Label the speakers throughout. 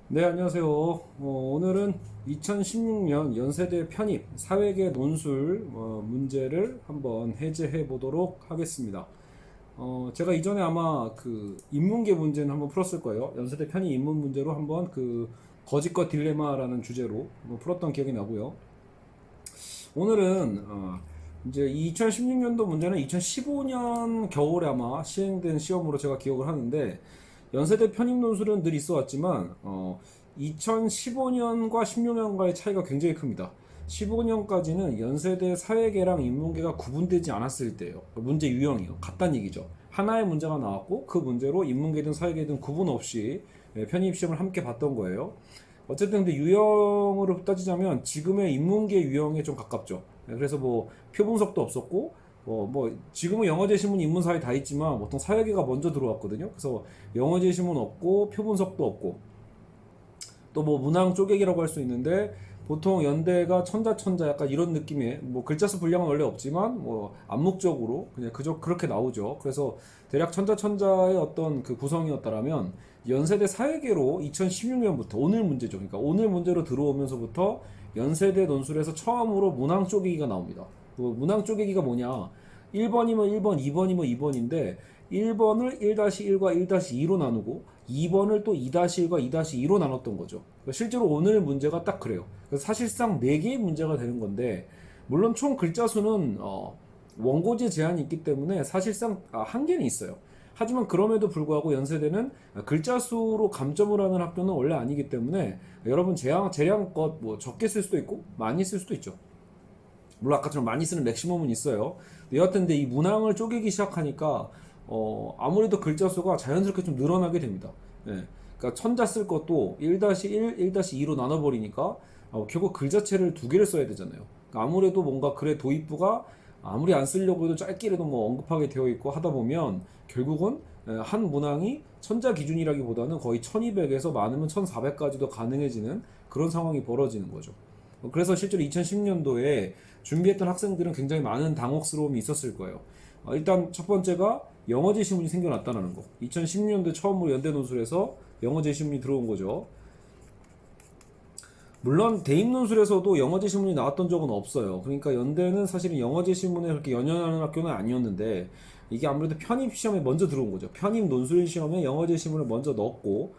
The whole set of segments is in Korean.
Speaker 1: 네, 안녕하세요. 오늘은 2016년 연세대 편입 사회계 논술 문제를 한번 해제해 보도록 하겠습니다. 제가 이전에 아마 그 인문계 문제는 한번 풀었을 거예요. 연세대 편입 인문 문제로 한번 그 거짓과 딜레마라는 주제로 한번 풀었던 기억이 나고요. 오늘은 이제 2016년도 문제는 2015년 겨울에 아마 시행된 시험으로 제가 기억을 하는데, 연세대 편입 논술은 늘 있어 왔지만 2015년과 16년과의 차이가 굉장히 큽니다. 15년까지는 연세대 사회계랑 인문계가 구분되지 않았을 때예요. 문제 유형이요. 같단 얘기죠. 하나의 문제가 나왔고 그 문제로 인문계든 사회계든 구분 없이 편입 시험을 함께 봤던 거예요. 어쨌든 근데 유형으로 따지자면 지금의 인문계 유형에 좀 가깝죠. 그래서 뭐 표분석도 없었고 지금은 영어제 신문 인문사회 다 있지만 보통 사회계가 먼저 들어왔거든요. 그래서 영어제 신문 없고 표분석도 없고 또 뭐 문항 쪼개기라고 할 수 있는데, 보통 연대가 천자 약간 이런 느낌의 뭐 글자 수 분량은 원래 없지만 뭐 암묵적으로 그냥 그저 그렇게 나오죠. 그래서 대략 천자의 어떤 그 구성이었다라면, 연세대 사회계로 2016년부터 오늘 문제죠. 그러니까 오늘 문제로 들어오면서부터 연세대 논술에서 처음으로 문항 쪼개기가 나옵니다. 그 문항 쪼개기가 뭐냐? 1번이면 1번, 2번이면 2번인데 1번을 1-1과 1-2로 나누고 2번을 또 2-1과 2-2로 나눴던 거죠. 그러니까 실제로 오늘 문제가 딱 그래요. 그래서 사실상 4개의 문제가 되는 건데, 물론 총 글자 수는 원고지 제한이 있기 때문에 사실상 한계는 있어요. 하지만 그럼에도 불구하고 연세대는 글자 수로 감점을 하는 학교는 원래 아니기 때문에 여러분 재량껏 뭐 적게 쓸 수도 있고 많이 쓸 수도 있죠. 물론 아까처럼 많이 쓰는 맥시멈은 있어요. 여하튼 근데 이 문항을 쪼개기 시작하니까 아무래도 글자 수가 자연스럽게 좀 늘어나게 됩니다. 예. 그러니까 천자 쓸 것도 1-1, 1-2로 나눠버리니까 결국 글 자체를 2개를 써야 되잖아요. 그러니까 아무래도 뭔가 글의 도입부가 아무리 안 쓰려고 해도 짧게라도 뭐 언급하게 되어 있고 하다 보면 결국은 한 문항이 천자 기준이라기보다는 거의 1200에서 많으면 1400까지도 가능해지는 그런 상황이 벌어지는 거죠. 그래서 실제로 2010년도에 준비했던 학생들은 굉장히 많은 당혹스러움이 있었을 거예요. 일단 첫 번째가 영어 제시문이 생겨났다는 거. 2010년도에 처음으로 연대 논술에서 영어 제시문이 들어온 거죠. 물론 대입 논술에서도 영어 제시문이 나왔던 적은 없어요. 그러니까 연대는 사실은 영어 제시문에 그렇게 연연하는 학교는 아니었는데, 이게 아무래도 편입 시험에 먼저 들어온 거죠. 편입 논술 시험에 영어 제시문을 먼저 넣었고,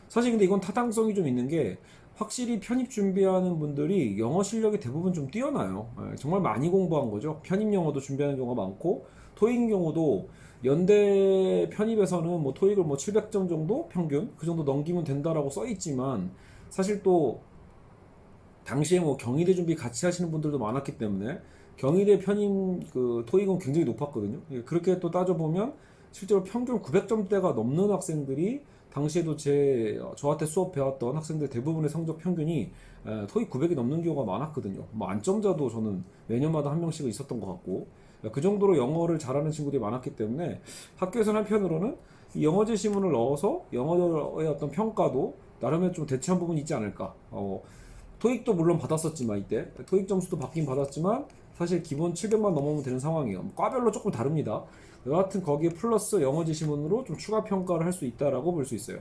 Speaker 1: 사실 근데 이건 타당성이 좀 있는 게, 확실히 편입 준비하는 분들이 영어 실력이 대부분 좀 뛰어나요. 정말 많이 공부한 거죠. 편입 영어도 준비하는 경우가 많고, 토익 경우도 연대 편입에서는 뭐 토익을 뭐 700점 정도 평균 그 정도 넘기면 된다라고 써 있지만, 사실 또 당시에 뭐 경희대 준비 같이 하시는 분들도 많았기 때문에 경희대 편입 그 토익은 굉장히 높았거든요. 그렇게 또 따져보면 실제로 평균 900점대가 넘는 학생들이, 당시에도 저한테 수업 배웠던 학생들 대부분의 성적 평균이 토익 900이 넘는 경우가 많았거든요. 뭐 안점자도 저는 매년마다 한 명씩은 있었던 것 같고, 그 정도로 영어를 잘하는 친구들이 많았기 때문에 학교에서는 한편으로는 이 영어 제시문을 넣어서 영어의 어떤 평가도 나름의 좀 대체한 부분이 있지 않을까. 토익도 물론 받았었지만, 이때 토익 점수도 받긴 받았지만 사실 기본 700만 넘으면 되는 상황이에요. 과별로 조금 다릅니다. 여하튼 거기에 플러스 영어 제시문으로 좀 추가 평가를 할 수 있다라고 볼 수 있어요.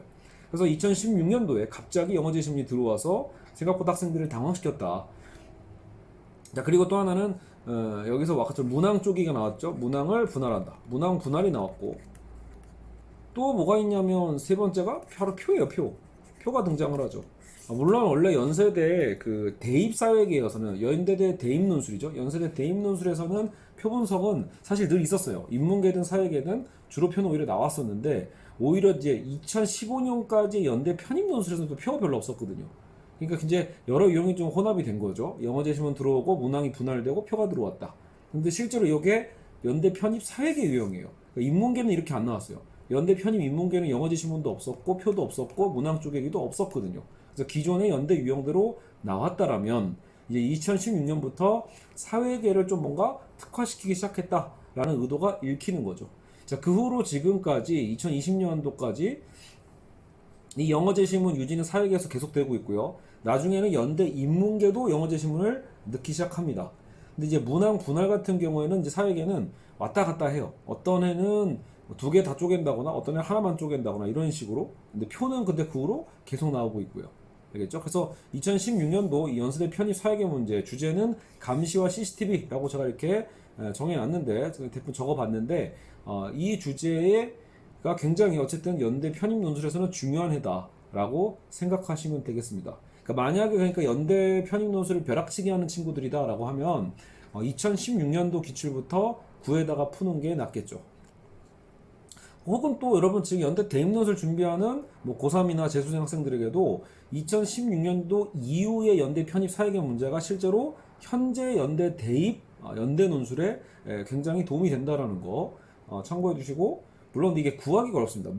Speaker 1: 그래서 2016년도에 갑자기 영어 제시문이 들어와서 생각보다 학생들을 당황시켰다. 자, 그리고 또 하나는 여기서 아까처럼 문항 쪼기가 나왔죠. 문항을 분할한다. 문항 분할이 나왔고, 또 뭐가 있냐면 세 번째가 바로 표예요. 표가 등장을 하죠. 물론 원래 연세대 그 대입사회계에서는, 연대대 대입논술이죠. 연세대 대입논술에서는 표 분석은 사실 늘 있었어요. 인문계든 사회계든 주로 표는 오히려 나왔었는데, 오히려 이제 2015년까지 연대 편입논술에서는 표가 별로 없었거든요. 그러니까 이제 여러 유형이 좀 혼합이 된 거죠. 영어 제시문 들어오고 문항이 분할되고 표가 들어왔다. 근데 실제로 이게 연대 편입 사회계 유형이에요. 그러니까 인문계는 이렇게 안 나왔어요. 연대 편입 인문계는 영어 제시문도 없었고 표도 없었고 문항 쪼개기도 없었거든요. 그래서 기존의 연대 유형대로 나왔다라면, 이제 2016년부터 사회계를 좀 뭔가 특화시키기 시작했다라는 의도가 읽히는 거죠. 자, 그 후로 지금까지 2020년도까지 이 영어 제시문 유지는 사회계에서 계속되고 있고요. 나중에는 연대 인문계도 영어 제시문을 넣기 시작합니다. 근데 이제 문항 분할 같은 경우에는 이제 사회계는 왔다 갔다 해요. 어떤 해는 2개 다 쪼갠다거나 어떤 해 하나만 쪼갠다거나 이런 식으로. 근데 표는 근데 그 후로 계속 나오고 있고요. 알겠죠? 그래서 2016년도 이 연세대 편입 사회계 문제 주제는 감시와 CCTV라고 제가 이렇게 정해놨는데 대충 적어봤는데 이 주제가 굉장히 어쨌든 연대 편입 논술에서는 중요한 해다라고 생각하시면 되겠습니다. 그러니까 만약에 그러니까 연대 편입 논술을 벼락치기 하는 친구들이다라고 하면 2016년도 기출부터 9에다가 푸는 게 낫겠죠. 혹은 또 여러분 지금 연대 대입논술 준비하는 뭐 고3이나 재수생 학생들에게도 2016년도 이후의 연대 편입 사회계 문제가 실제로 현재 연대 대입 연대 논술에 굉장히 도움이 된다라는 거 참고해 주시고, 물론 이게 구하기가 어렵습니다.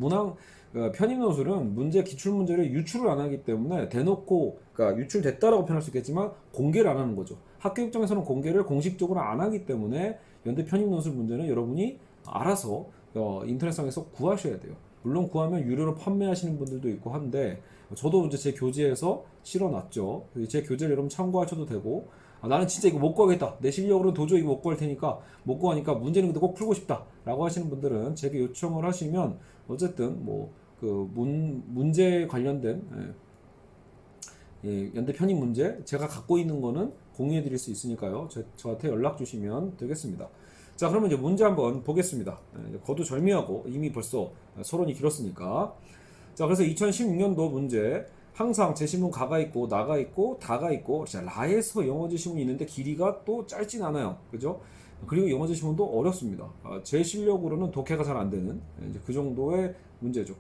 Speaker 1: 편입 논술은 문제 기출 문제를 유출을 안 하기 때문에 대놓고 그러니까 유출됐다라고 표현할 수 있겠지만 공개를 안 하는 거죠. 학교 입장에서는 공개를 공식적으로 안 하기 때문에 연대 편입 논술 문제는 여러분이 알아서 인터넷상에서 구하셔야 돼요. 물론 구하면 유료로 판매하시는 분들도 있고 한데 저도 이제 제 교재에서 실어놨죠. 제 교재를 여러분 참고하셔도 되고, 나는 진짜 이거 못 구하겠다, 내 실력으로 도저히 이거 못 구할 테니까 못 구하니까 문제는 근데 꼭 풀고 싶다 라고 하시는 분들은 제게 요청을 하시면 어쨌든 뭐 그 문제 관련된 연대 편입 문제 제가 갖고 있는 거는 공유해 드릴 수 있으니까요. 저한테 연락 주시면 되겠습니다. 자, 그러면 이제 문제 한번 보겠습니다. 거두절미하고 이미 벌써 서론이 길었으니까. 자, 그래서 2016년도 문제, 항상 제시문 가가 있고 나가 있고 다가 있고, 자, 라에서 영어 제시문이 있는데 길이가 또 짧진 않아요. 그죠? 그리고 영어 제시문도 어렵습니다. 제 실력으로는 독해가 잘 안 되는 이제 그 정도의 문제죠.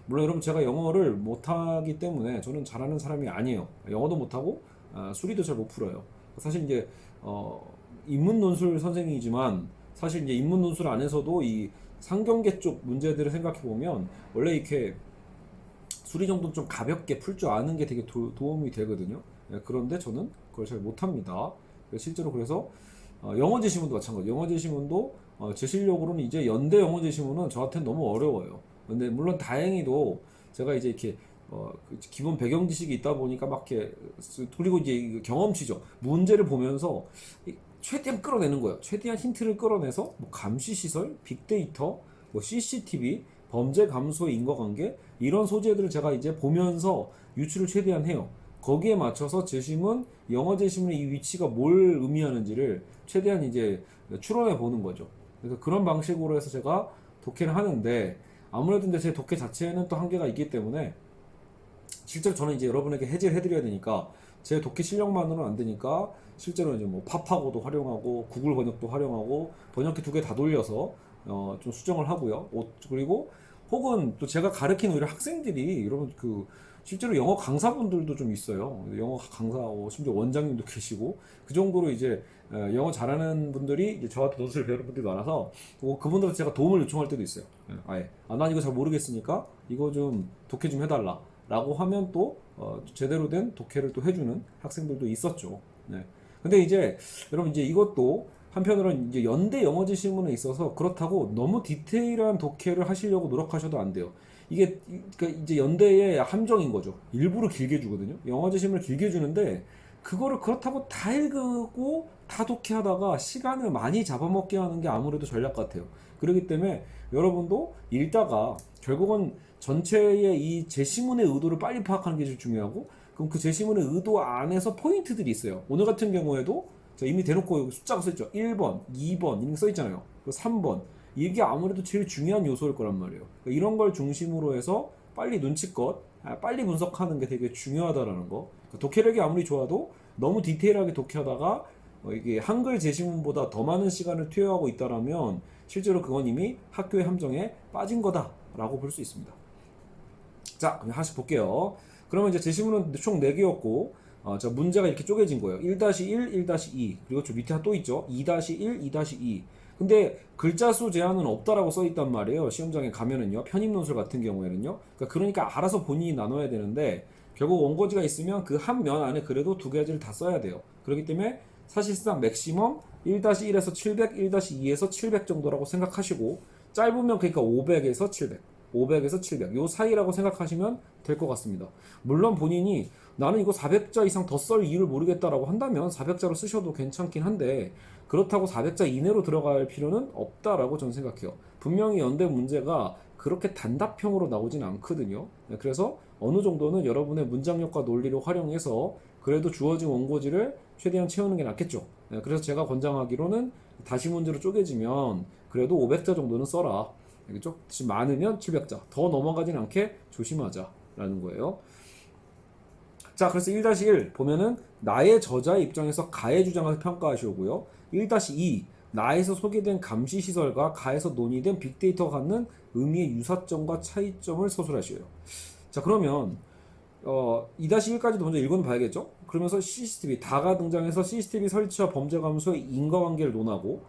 Speaker 1: 물론 여러분 제가 영어를 못하기 때문에 저는 잘하는 사람이 아니에요. 영어도 못하고 수리도 잘 못 풀어요. 사실 이제 인문 논술 선생이지만 사실 이제 인문 논술 안에서도 이 상경계 쪽 문제들을 생각해 보면 원래 이렇게 수리 정도는 좀 가볍게 풀 줄 아는 게 되게 도움이 되거든요. 그런데 저는 그걸 잘 못합니다. 실제로 그래서 영어 제시문도 마찬가지. 영어 제시문도 제 실력으로는 이제 연대 영어 제시문은 저한테는 너무 어려워요. 근데 물론 다행히도 제가 이제 이렇게 기본 배경 지식이 있다 보니까 막 이렇게, 그리고 이제 경험치죠. 문제를 보면서 최대한 끌어내는 거예요. 최대한 힌트를 끌어내서 뭐 감시 시설, 빅데이터, 뭐 CCTV, 범죄 감소의 인과관계, 이런 소재들을 제가 이제 보면서 유출을 최대한 해요. 거기에 맞춰서 제시문, 영어 제시문의 이 위치가 뭘 의미하는지를 최대한 이제 추론해 보는 거죠. 그래서 그런 방식으로 해서 제가 독해를 하는데, 아무래도 이제 제 독해 자체에는 또 한계가 있기 때문에 실제로 저는 이제 여러분에게 해제를 해드려야 되니까 제 독해 실력만으로는 안 되니까 실제로 이제 뭐 팝하고도 활용하고 구글 번역도 활용하고 번역기 2개 다 돌려서 좀 수정을 하고요. 그리고 혹은 또 제가 가르치는 오히려 학생들이 여러분 그 실제로 영어 강사분들도 좀 있어요. 영어 강사, 심지어 원장님도 계시고 그 정도로 이제 영어 잘하는 분들이 이제 저한테 논술을 배우는 분들이 많아서 그분들한테 제가 도움을 요청할 때도 있어요. 아예 난 이거 잘 모르겠으니까 이거 좀 독해 좀 해달라 라고 하면 또 제대로 된 독해를 또 해주는 학생들도 있었죠. 네. 근데 이제 여러분 이제 이것도 한편으로는 이제 연대 영어 제시문에 있어서 그렇다고 너무 디테일한 독해를 하시려고 노력하셔도 안 돼요. 이게 그러니까 이제 연대의 함정인 거죠. 일부러 길게 주거든요. 영어 제시문을 길게 주는데 그거를 그렇다고 다 읽고 다 독해하다가 시간을 많이 잡아먹게 하는 게 아무래도 전략 같아요. 그렇기 때문에 여러분도 읽다가 결국은 전체의 이 제시문의 의도를 빨리 파악하는 게 제일 중요하고, 그럼 그 제시문의 의도 안에서 포인트들이 있어요. 오늘 같은 경우에도 이미 대놓고 여기 숫자가 써있죠. 1번, 2번 이런 게 써있잖아요. 3번 이게 아무래도 제일 중요한 요소일 거란 말이에요. 그러니까 이런 걸 중심으로 해서 빨리 눈치껏 빨리 분석하는 게 되게 중요하다라는 거. 그러니까 독해력이 아무리 좋아도 너무 디테일하게 독해하다가 이게 한글 제시문보다 더 많은 시간을 투여하고 있다라면 실제로 그건 이미 학교의 함정에 빠진 거다라고 볼 수 있습니다. 자, 그럼 하나씩 볼게요. 그러면 이제 제시문은 총 4개였고 자, 문제가 이렇게 쪼개진 거예요. 1-1, 1-2, 그리고 저 밑에 또 있죠. 2-1, 2-2. 근데 글자 수 제한은 없다라고 써 있단 말이에요. 시험장에 가면은요. 편입 논술 같은 경우에는요. 그러니까 알아서 본인이 나눠야 되는데 결국 원고지가 있으면 그 한 면 안에 그래도 2가지를 다 써야 돼요. 그렇기 때문에 사실상 맥시멈 1-1에서 700, 1-2에서 700 정도라고 생각하시고, 짧으면 그러니까 500에서 700, 500에서 700 요 사이라고 생각하시면 될 것 같습니다. 물론 본인이 나는 이거 400자 이상 더 쓸 이유를 모르겠다라고 한다면 400자로 쓰셔도 괜찮긴 한데 그렇다고 400자 이내로 들어갈 필요는 없다라고 저는 생각해요. 분명히 연대 문제가 그렇게 단답형으로 나오진 않거든요. 그래서 어느 정도는 여러분의 문장력과 논리를 활용해서 그래도 주어진 원고지를 최대한 채우는 게 낫겠죠. 네, 그래서 제가 권장하기로는 다시 문제로 쪼개지면 그래도 500자 정도는 써라. 알겠죠? 많으면 700자. 더 넘어가진 않게 조심하자라는 거예요. 자, 그래서 1-1 보면은 나의 저자의 입장에서 가의 주장을 평가하시오고요. 1-2 나에서 소개된 감시 시설과 가에서 논의된 빅데이터가 갖는 의미의 유사점과 차이점을 서술하시오요. 자, 그러면 2-1까지도 먼저 읽어는 봐야겠죠? 그러면서 CCTV, 다가 등장해서 CCTV 설치와 범죄 감소의 인과관계를 논하고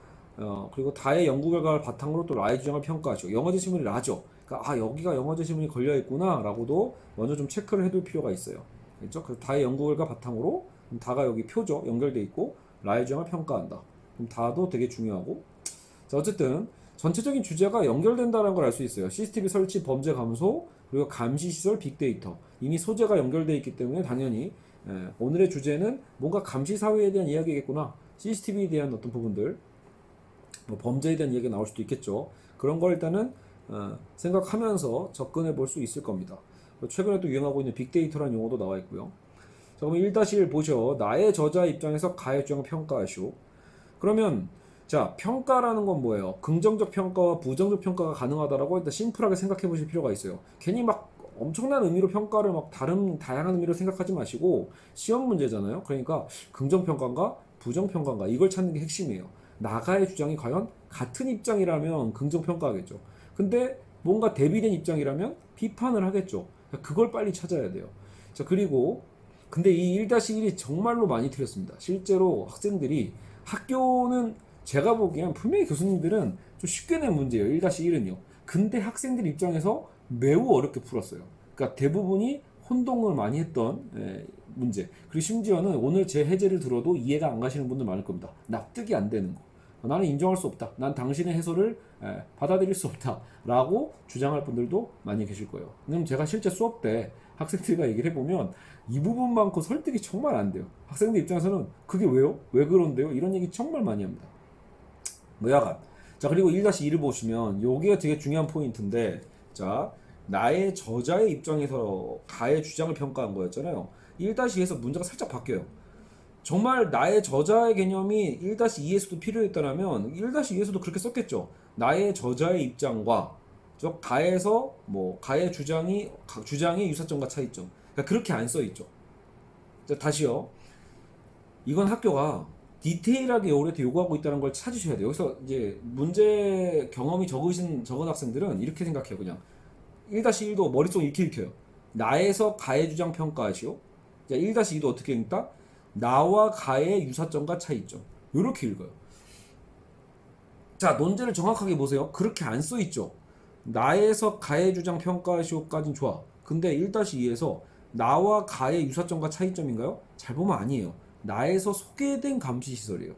Speaker 1: 그리고 다의 연구 결과를 바탕으로 또 라의 주장을 평가하시고 영어제 신문이 라죠. 그러니까 여기가 영어제 신문이 걸려있구나 라고도 먼저 좀 체크를 해둘 필요가 있어요. 그렇죠? 그래서 다의 연구 결과 바탕으로 다가 여기 표죠. 연결돼 있고 라의 주장을 평가한다. 그럼 다도 되게 중요하고 자, 어쨌든 전체적인 주제가 연결된다는 걸 알 수 있어요. CCTV 설치, 범죄 감소, 그리고 감시시설, 빅데이터. 이미 소재가 연결되어 있기 때문에 당연히 오늘의 주제는 뭔가 감시사회에 대한 이야기겠구나. CCTV에 대한 어떤 부분들, 뭐 범죄에 대한 이야기가 나올 수도 있겠죠. 그런 걸 일단은 생각하면서 접근해 볼 수 있을 겁니다. 최근에 또 유행하고 있는 빅데이터라는 용어도 나와 있고요. 자, 그러면 1-1 보셔. 나의 저자 입장에서 가의 주장을 평가하시오. 그러면 자, 평가라는 건 뭐예요? 긍정적 평가와 부정적 평가가 가능하다라고 일단 심플하게 생각해 보실 필요가 있어요. 괜히 막 엄청난 의미로 평가를 막 다양한 의미로 생각하지 마시고 시험 문제잖아요. 그러니까 긍정 평가인가 부정 평가인가 이걸 찾는 게 핵심이에요. 나가의 주장이 과연 같은 입장이라면 긍정 평가하겠죠. 근데 뭔가 대비된 입장이라면 비판을 하겠죠. 그걸 빨리 찾아야 돼요. 자, 그리고 근데 이 1-1이 정말로 많이 틀렸습니다. 실제로 학생들이 학교는 제가 보기엔 분명히 교수님들은 좀 쉽게 낸 문제예요. 1-1은요. 근데 학생들 입장에서 매우 어렵게 풀었어요. 그러니까 대부분이 혼동을 많이 했던 문제. 그리고 심지어는 오늘 제 해제를 들어도 이해가 안 가시는 분들 많을 겁니다. 납득이 안 되는 거. 나는 인정할 수 없다. 난 당신의 해설을 받아들일 수 없다. 라고 주장할 분들도 많이 계실 거예요. 왜냐면 제가 실제 수업 때 학생들과 얘기를 해보면 이 부분만큼 설득이 정말 안 돼요. 학생들 입장에서는 그게 왜요? 왜 그런데요? 이런 얘기 정말 많이 합니다. 뭐 야간. 자, 그리고 1-2를 보시면 요게 되게 중요한 포인트인데 자, 나의 저자의 입장에서 가의 주장을 평가한 거였잖아요. 1-2에서 문제가 살짝 바뀌어요. 정말 나의 저자의 개념이 1-2에서도 필요했다면 1-2에서도 그렇게 썼겠죠. 나의 저자의 입장과 즉 가에서 뭐 가의 주장의 유사점과 차이점. 그러니까 그렇게 안 써 있죠. 자, 다시요. 이건 학교가 디테일하게 올해도 요구하고 있다는 걸 찾으셔야 돼요. 여기서 이제 문제 경험이 적은 학생들은 이렇게 생각해요. 그냥 1-1도 머릿속에 이렇게 읽혀요. 나에서 가의 주장 평가하시오. 자, 1-2도 어떻게 읽다? 나와 가의 유사점과 차이점. 이렇게 읽어요. 자, 논제를 정확하게 보세요. 그렇게 안 써 있죠. 나에서 가의 주장 평가하시오까진 좋아. 근데 1-2에서 나와 가의 유사점과 차이점인가요? 잘 보면 아니에요. 나에서 소개된 감시 시설이에요.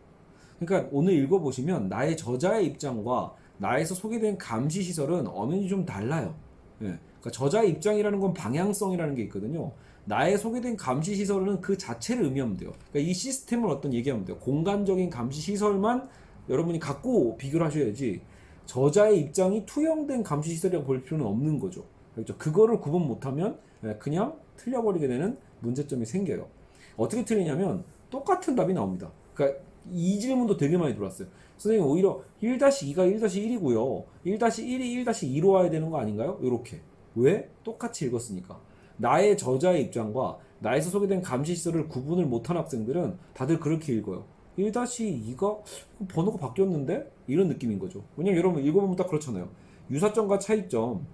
Speaker 1: 그러니까 오늘 읽어보시면 나의 저자의 입장과 나에서 소개된 감시 시설은 엄연히 좀 달라요. 예. 그러니까 저자의 입장이라는 건 방향성이라는 게 있거든요. 나의 소개된 감시 시설은 그 자체를 의미하면 돼요. 그러니까 이 시스템을 어떤 얘기하면 돼요. 공간적인 감시 시설만 여러분이 갖고 비교를 하셔야지 저자의 입장이 투영된 감시 시설이라고 볼 필요는 없는 거죠. 그렇죠? 그거를 구분 못하면 그냥 틀려버리게 되는 문제점이 생겨요. 어떻게 틀리냐면 똑같은 답이 나옵니다. 그러니까 이 질문도 되게 많이 들어왔어요. 선생님 오히려 1-2가 1-1이고요. 1-1이 1-2로 와야 되는 거 아닌가요? 이렇게. 왜? 똑같이 읽었으니까. 나의 저자의 입장과 나에서 소개된 감시시설을 구분을 못한 학생들은 다들 그렇게 읽어요. 1-2가 번호가 바뀌었는데? 이런 느낌인 거죠. 왜냐면 여러분 읽어보면 딱 그렇잖아요. 유사점과 차이점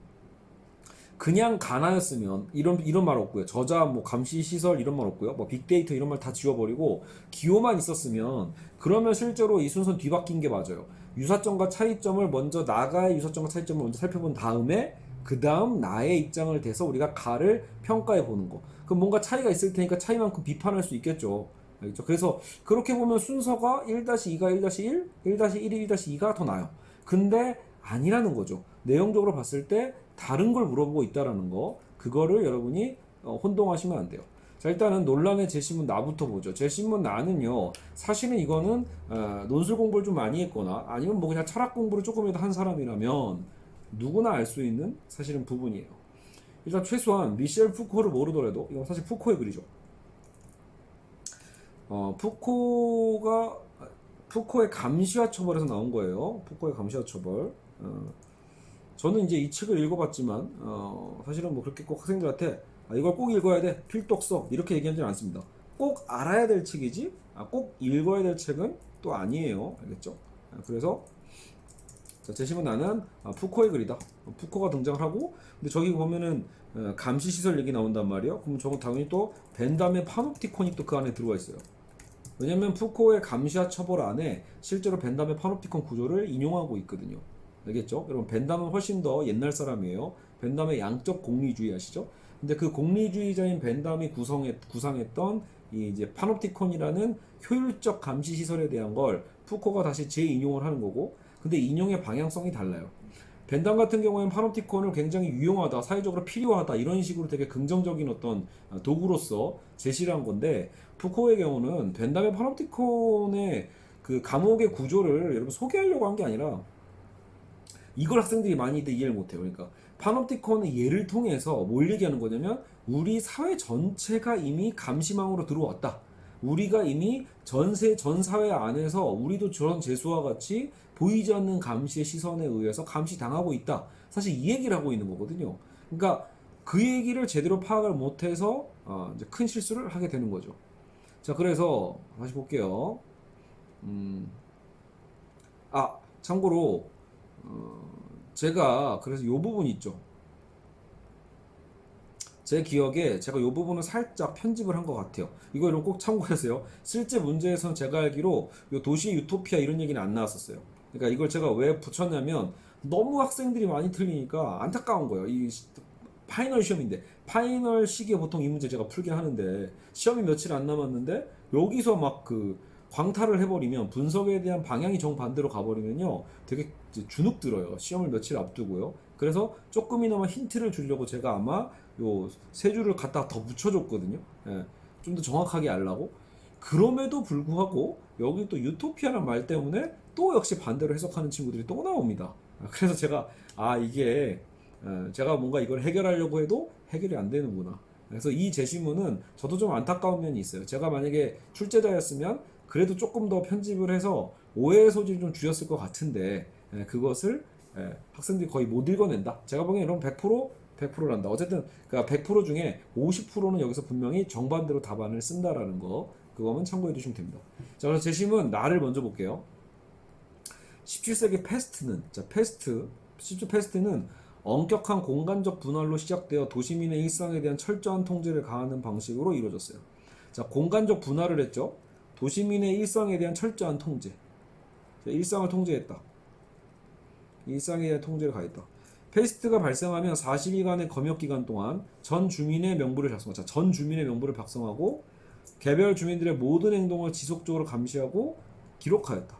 Speaker 1: 그냥 가나였으면 이런 말 없고요. 저자 뭐 감시 시설 이런 말 없고요. 뭐 빅데이터 이런 말 다 지워버리고 기호만 있었으면 그러면 실제로 이 순서는 뒤바뀐 게 맞아요. 유사점과 차이점을 먼저 나가의 유사점과 차이점을 먼저 살펴본 다음에 그 다음 나의 입장을 대서 우리가 가를 평가해 보는 거. 그럼 뭔가 차이가 있을 테니까 차이만큼 비판할 수 있겠죠. 알겠죠? 그래서 그렇게 보면 순서가 1-2가 1-1, 1-1이 1-2가 더 나아요. 근데 아니라는 거죠. 내용적으로 봤을 때 다른 걸 물어보고 있다라는 거, 그거를 여러분이 혼동하시면 안 돼요. 자, 일단은 논란의 제시문 나부터 보죠. 제시문 나는요, 사실은 이거는 논술 공부를 좀 많이 했거나 아니면 뭐 그냥 철학 공부를 조금이라도 한 사람이라면 누구나 알 수 있는 사실은 부분이에요. 일단 최소한 미셸 푸코를 모르더라도 이건 사실 푸코의 글이죠. 푸코의 감시와 처벌에서 나온 거예요. 푸코의 감시와 처벌. 저는 이제 이 책을 읽어봤지만 사실은 뭐 그렇게 꼭 학생들한테 이걸 꼭 읽어야 돼, 필독서 이렇게 얘기하지는 않습니다. 꼭 알아야 될 책이지 꼭 읽어야 될 책은 또 아니에요. 알겠죠? 그래서 자, 제시문 나는 푸코의 글이다. 푸코가 등장을 하고, 근데 저기 보면은 감시 시설 얘기 나온단 말이에요. 그럼 저건 당연히 또 벤담의 파놉티콘이 또 그 안에 들어와 있어요. 왜냐면 푸코의 감시와 처벌 안에 실제로 벤담의 파놉티콘 구조를 인용하고 있거든요. 알겠죠? 여러분 벤담은 훨씬 더 옛날 사람이에요. 벤담의 양적 공리주의 아시죠? 근데 그 공리주의자인 벤담이 구상했던 이 이제 파놉티콘이라는 효율적 감시 시설에 대한 걸 푸코가 다시 재인용을 하는 거고, 근데 인용의 방향성이 달라요. 벤담 같은 경우에는 파놉티콘을 굉장히 유용하다, 사회적으로 필요하다 이런 식으로 되게 긍정적인 어떤 도구로서 제시를 한 건데, 푸코의 경우는 벤담의 파놉티콘의 그 감옥의 구조를 여러분 소개하려고 한 게 아니라, 이걸 학생들이 많이 이해를 못해요. 그러니까 파놉티콘의 예를 통해서 뭘 얘기하는 거냐면, 우리 사회 전체가 이미 감시망으로 들어왔다. 우리가 이미 전 사회 안에서 우리도 저런 재수와 같이 보이지 않는 감시의 시선에 의해서 감시당하고 있다. 사실 이 얘기를 하고 있는 거거든요. 그러니까 그 얘기를 제대로 파악을 못해서 이제 큰 실수를 하게 되는 거죠. 자, 그래서 다시 볼게요. 참고로 제가 그래서 요 부분 있죠. 제 기억에 제가 요 부분은 살짝 편집을 한 것 같아요. 이거 여러분 꼭 참고하세요. 실제 문제에서는 제가 알기로 요 도시 유토피아 이런 얘기는 안 나왔었어요. 그러니까 이걸 제가 왜 붙였냐면, 너무 학생들이 많이 틀리니까 안타까운 거예요. 이 파이널 시험인데, 파이널 시기에 보통 이 문제 제가 풀긴 하는데, 시험이 며칠 안 남았는데 여기서 막 그 광탈을 해버리면, 분석에 대한 방향이 정반대로 가버리면요 되게 주눅 들어요. 시험을 며칠 앞두고요. 그래서 조금이나마 힌트를 주려고 제가 아마 요 세 줄을 갖다 더 붙여줬거든요. 예, 좀 더 정확하게 알라고. 그럼에도 불구하고 여기 또 유토피아라는 말 때문에 또 역시 반대로 해석하는 친구들이 또 나옵니다. 그래서 제가 이게 제가 뭔가 이걸 해결하려고 해도 해결이 안 되는구나. 그래서 이 제시문은 저도 좀 안타까운 면이 있어요. 제가 만약에 출제자였으면 그래도 조금 더 편집을 해서 오해의 소지를 좀 줄였을 것 같은데, 그것을 학생들이 거의 못 읽어낸다. 제가 보기엔 이런 100%란다. 어쨌든 그러니까 100% 중에 50%는 여기서 분명히 정반대로 답안을 쓴다라는 거, 그거만 참고해 주시면 됩니다. 자, 그래서 제시문 나를 먼저 볼게요. 17세기 패스트는, 자, 패스트는 엄격한 공간적 분할로 시작되어 도시민의 일상에 대한 철저한 통제를 가하는 방식으로 이루어졌어요. 자, 공간적 분할을 했죠. 도시민의 일상에 대한 철저한 통제. 자, 일상을 통제했다. 일상에 대한 통제를 가했다. 패스트가 발생하면 40일간의 검역 기간 동안 전 주민의 명부를 작성하고, 전 주민의 명부를 작성하고 개별 주민들의 모든 행동을 지속적으로 감시하고 기록하였다.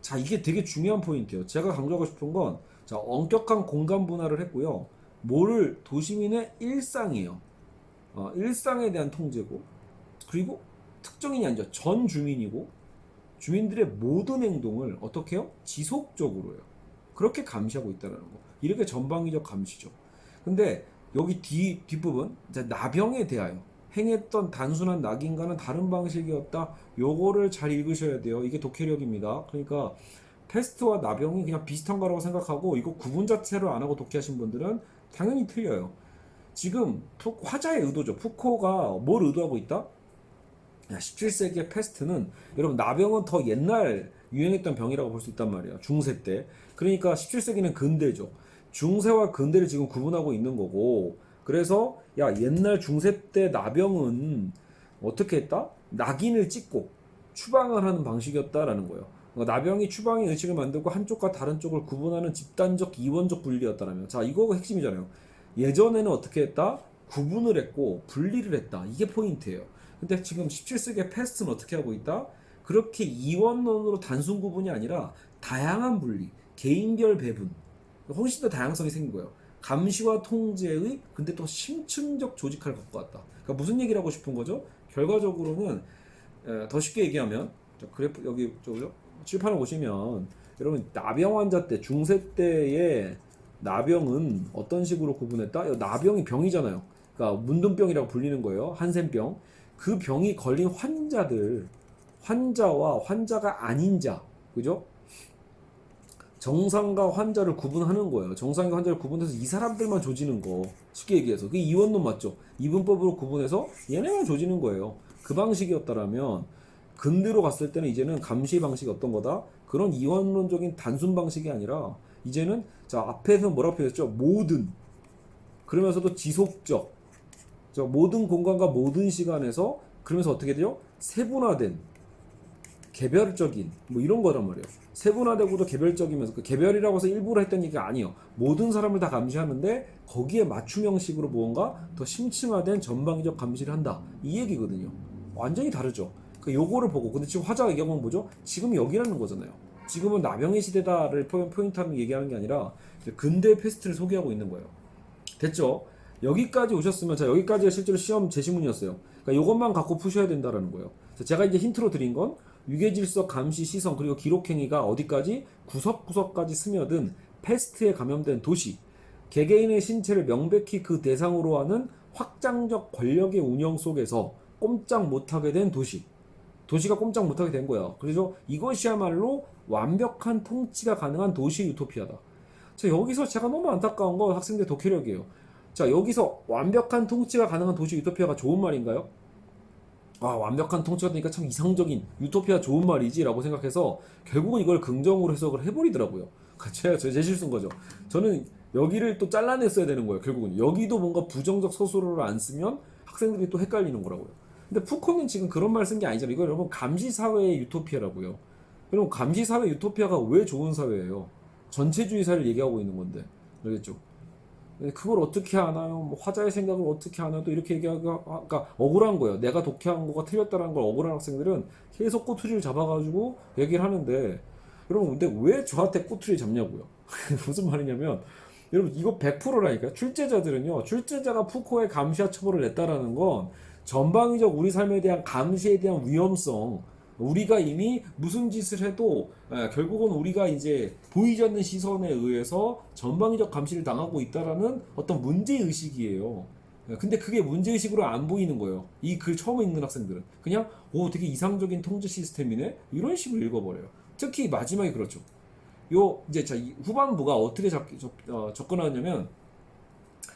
Speaker 1: 자, 이게 되게 중요한 포인트예요. 제가 강조하고 싶은 건, 자, 엄격한 공간 분할을 했고요. 뭐를 도시민의 일상이에요. 일상에 대한 통제고, 그리고 특정인이 아니죠. 전 주민이고, 주민들의 모든 행동을 어떻게 해요? 지속적으로요. 그렇게 감시하고 있다는 거. 이렇게 전방위적 감시죠. 근데 여기 뒷부분, 나병에 대하여 행했던 단순한 낙인과는 다른 방식이었다. 요거를 잘 읽으셔야 돼요. 이게 독해력입니다. 그러니까 패스트와 나병이 그냥 비슷한 거라고 생각하고 이거 구분 자체로 안 하고 독해하신 분들은 당연히 틀려요. 지금 화자의 의도죠. 푸코가 뭘 의도하고 있다? 17세기의 패스트는, 여러분 나병은 더 옛날 유행했던 병이라고 볼 수 있단 말이에요. 중세 때. 그러니까 17세기는 근대죠. 중세와 근대를 지금 구분하고 있는 거고, 그래서 옛날 중세 때 나병은 어떻게 했다? 낙인을 찍고 추방을 하는 방식이었다라는 거예요. 그러니까 나병이 추방의 의식을 만들고 한쪽과 다른 쪽을 구분하는 집단적 이원적 분리였다라면, 자, 이거가 핵심이잖아요. 예전에는 어떻게 했다? 구분을 했고 분리를 했다. 이게 포인트예요. 근데 지금 17세기의 패스트는 어떻게 하고 있다? 그렇게 이원론으로 단순 구분이 아니라 다양한 분리, 개인별 배분, 훨씬 더 다양성이 생긴 거예요. 감시와 통제의 근데 또 심층적 조직화를 갖고 왔다. 그러니까 무슨 얘기를 하고 싶은 거죠? 결과적으로는 더 쉽게 얘기하면, 그래프 여기 칠판을 보시면 여러분 나병 환자 때, 중세 때의 나병은 어떤 식으로 구분했다? 나병이 병이잖아요. 그러니까 문둥병이라고 불리는 거예요. 한센병. 그 병이 걸린 환자들, 환자와 환자가 아닌 자, 그죠? 정상과 환자를 구분하는 거예요. 정상과 환자를 구분해서 이 사람들만 조지는 거. 쉽게 얘기해서. 그게 이원론 맞죠? 이분법으로 구분해서 얘네만 조지는 거예요. 그 방식이었다라면 근대로 갔을 때는 이제는 감시 방식이 어떤 거다? 그런 이원론적인 단순 방식이 아니라 이제는 자 앞에서 뭐라고 표현했죠? 모든 그러면서도 지속적 모든 공간과 모든 시간에서 그러면서 어떻게 돼요? 세분화된 개별적인 뭐 이런 거란 말이에요. 세분화되고도 개별적이면서 그 개별이라고 해서 일부러 했던 얘기가 아니에요. 모든 사람을 다 감시하는데 거기에 맞춤 형식으로 무언가 더 심층화된 전방위적 감시를 한다. 이 얘기거든요. 완전히 다르죠. 그 요거를 보고 근데 지금 화자의 경우는 뭐죠? 지금 여기라는 거잖아요. 지금은 나병의 시대다를 포인트하는 얘기하는 게 아니라 근대 패스트를 소개하고 있는 거예요. 됐죠? 여기까지 오셨으면 자 여기까지가 실제로 시험 제시문이었어요. 그러니까 이것만 갖고 푸셔야 된다라는 거예요. 제가 이제 힌트로 드린 건 유계질서 감시 시선 그리고 기록행위가 어디까지 구석구석까지 스며든 패스트에 감염된 도시 개개인의 신체를 명백히 그 대상으로 하는 확장적 권력의 운영 속에서 꼼짝 못하게 된 도시가 꼼짝 못하게 된 거야. 그래서 이것이야말로 완벽한 통치가 가능한 도시 유토피아다. 자 여기서 제가 너무 안타까운 건 학생들 독해력이에요. 자 여기서 완벽한 통치가 가능한 도시 유토피아가 좋은 말인가요? 아 완벽한 통치가 되니까 참 이상적인 유토피아 좋은 말이지 라고 생각해서 결국은 이걸 긍정으로 해석을 해버리더라고요. 제가 제 실수인 거죠. 저는 여기를 또 잘라냈어야 되는 거예요. 결국은 여기도 뭔가 부정적 서술어를 안 쓰면 학생들이 또 헷갈리는 거라고요. 근데 푸코는 지금 그런 말 쓴 게 아니잖아요. 이거 여러분 감시사회의 유토피아라고요. 그럼 감시사회 유토피아가 왜 좋은 사회예요? 전체주의사를 얘기하고 있는 건데 알겠죠? 그걸 어떻게 하나요? 뭐 화자의 생각을 어떻게 하나요? 또 이렇게 얘기하기가 그러니까 억울한 거예요. 내가 독해한 거가 틀렸다는 걸 억울한 학생들은 계속 꼬투리를 잡아가지고 얘기를 하는데 여러분 근데 왜 저한테 꼬투리 잡냐고요? 무슨 말이냐면 여러분 이거 100%라니까 출제자들은요. 출제자가 푸코의 감시와 처벌을 냈다라는 건 전방위적 우리 삶에 대한 감시에 대한 위험성 우리가 이미 무슨 짓을 해도 결국은 우리가 이제 보이지 않는 시선에 의해서 전방위적 감시를 당하고 있다라는 어떤 문제의식이에요. 근데 그게 문제의식으로 안 보이는 거예요. 이 글 처음 읽는 학생들은. 그냥, 오, 되게 이상적인 통제 시스템이네? 이런 식으로 읽어버려요. 특히 마지막에 그렇죠. 이제 자, 후반부가 어떻게 접근하냐면,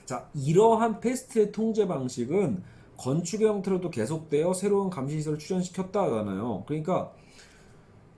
Speaker 1: 자, 이러한 패스트의 통제 방식은 건축의 형태로도 계속되어 새로운 감시시설을 출현시켰다잖아요. 그러니까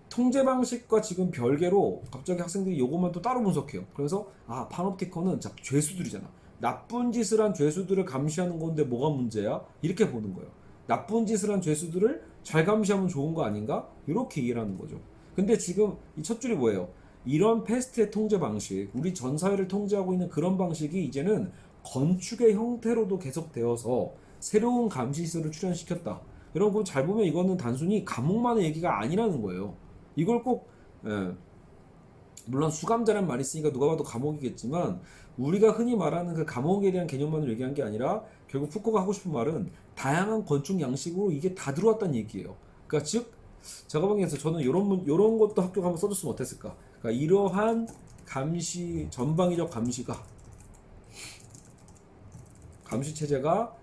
Speaker 1: 통제 방식과 지금 별개로 갑자기 학생들이 이것만 또 따로 분석해요. 그래서 파놉티콘은 죄수들이잖아. 나쁜 짓을 한 죄수들을 감시하는 건데 뭐가 문제야? 이렇게 보는 거예요. 나쁜 짓을 한 죄수들을 잘 감시하면 좋은 거 아닌가? 이렇게 이해를 하는 거죠. 근데 지금 이 첫 줄이 뭐예요? 이런 패스트의 통제 방식, 우리 전 사회를 통제하고 있는 그런 방식이 이제는 건축의 형태로도 계속되어서 새로운 감시시설을 출현시켰다. 여러분 잘 보면 이거는 단순히 감옥만의 얘기가 아니라는 거예요. 이걸 꼭 물론 수감자란 말이 있으니까 누가 봐도 감옥이겠지만 우리가 흔히 말하는 그 감옥에 대한 개념만을 얘기한 게 아니라 결국 푸코가 하고 싶은 말은 다양한 건축 양식으로 이게 다 들어왔다는 얘기예요. 그러니까 즉 제가 보기에서 저는 요런 것도 학교가 한번 써줬으면 어땠을까? 그러니까 이러한 감시 전방위적 감시 체제가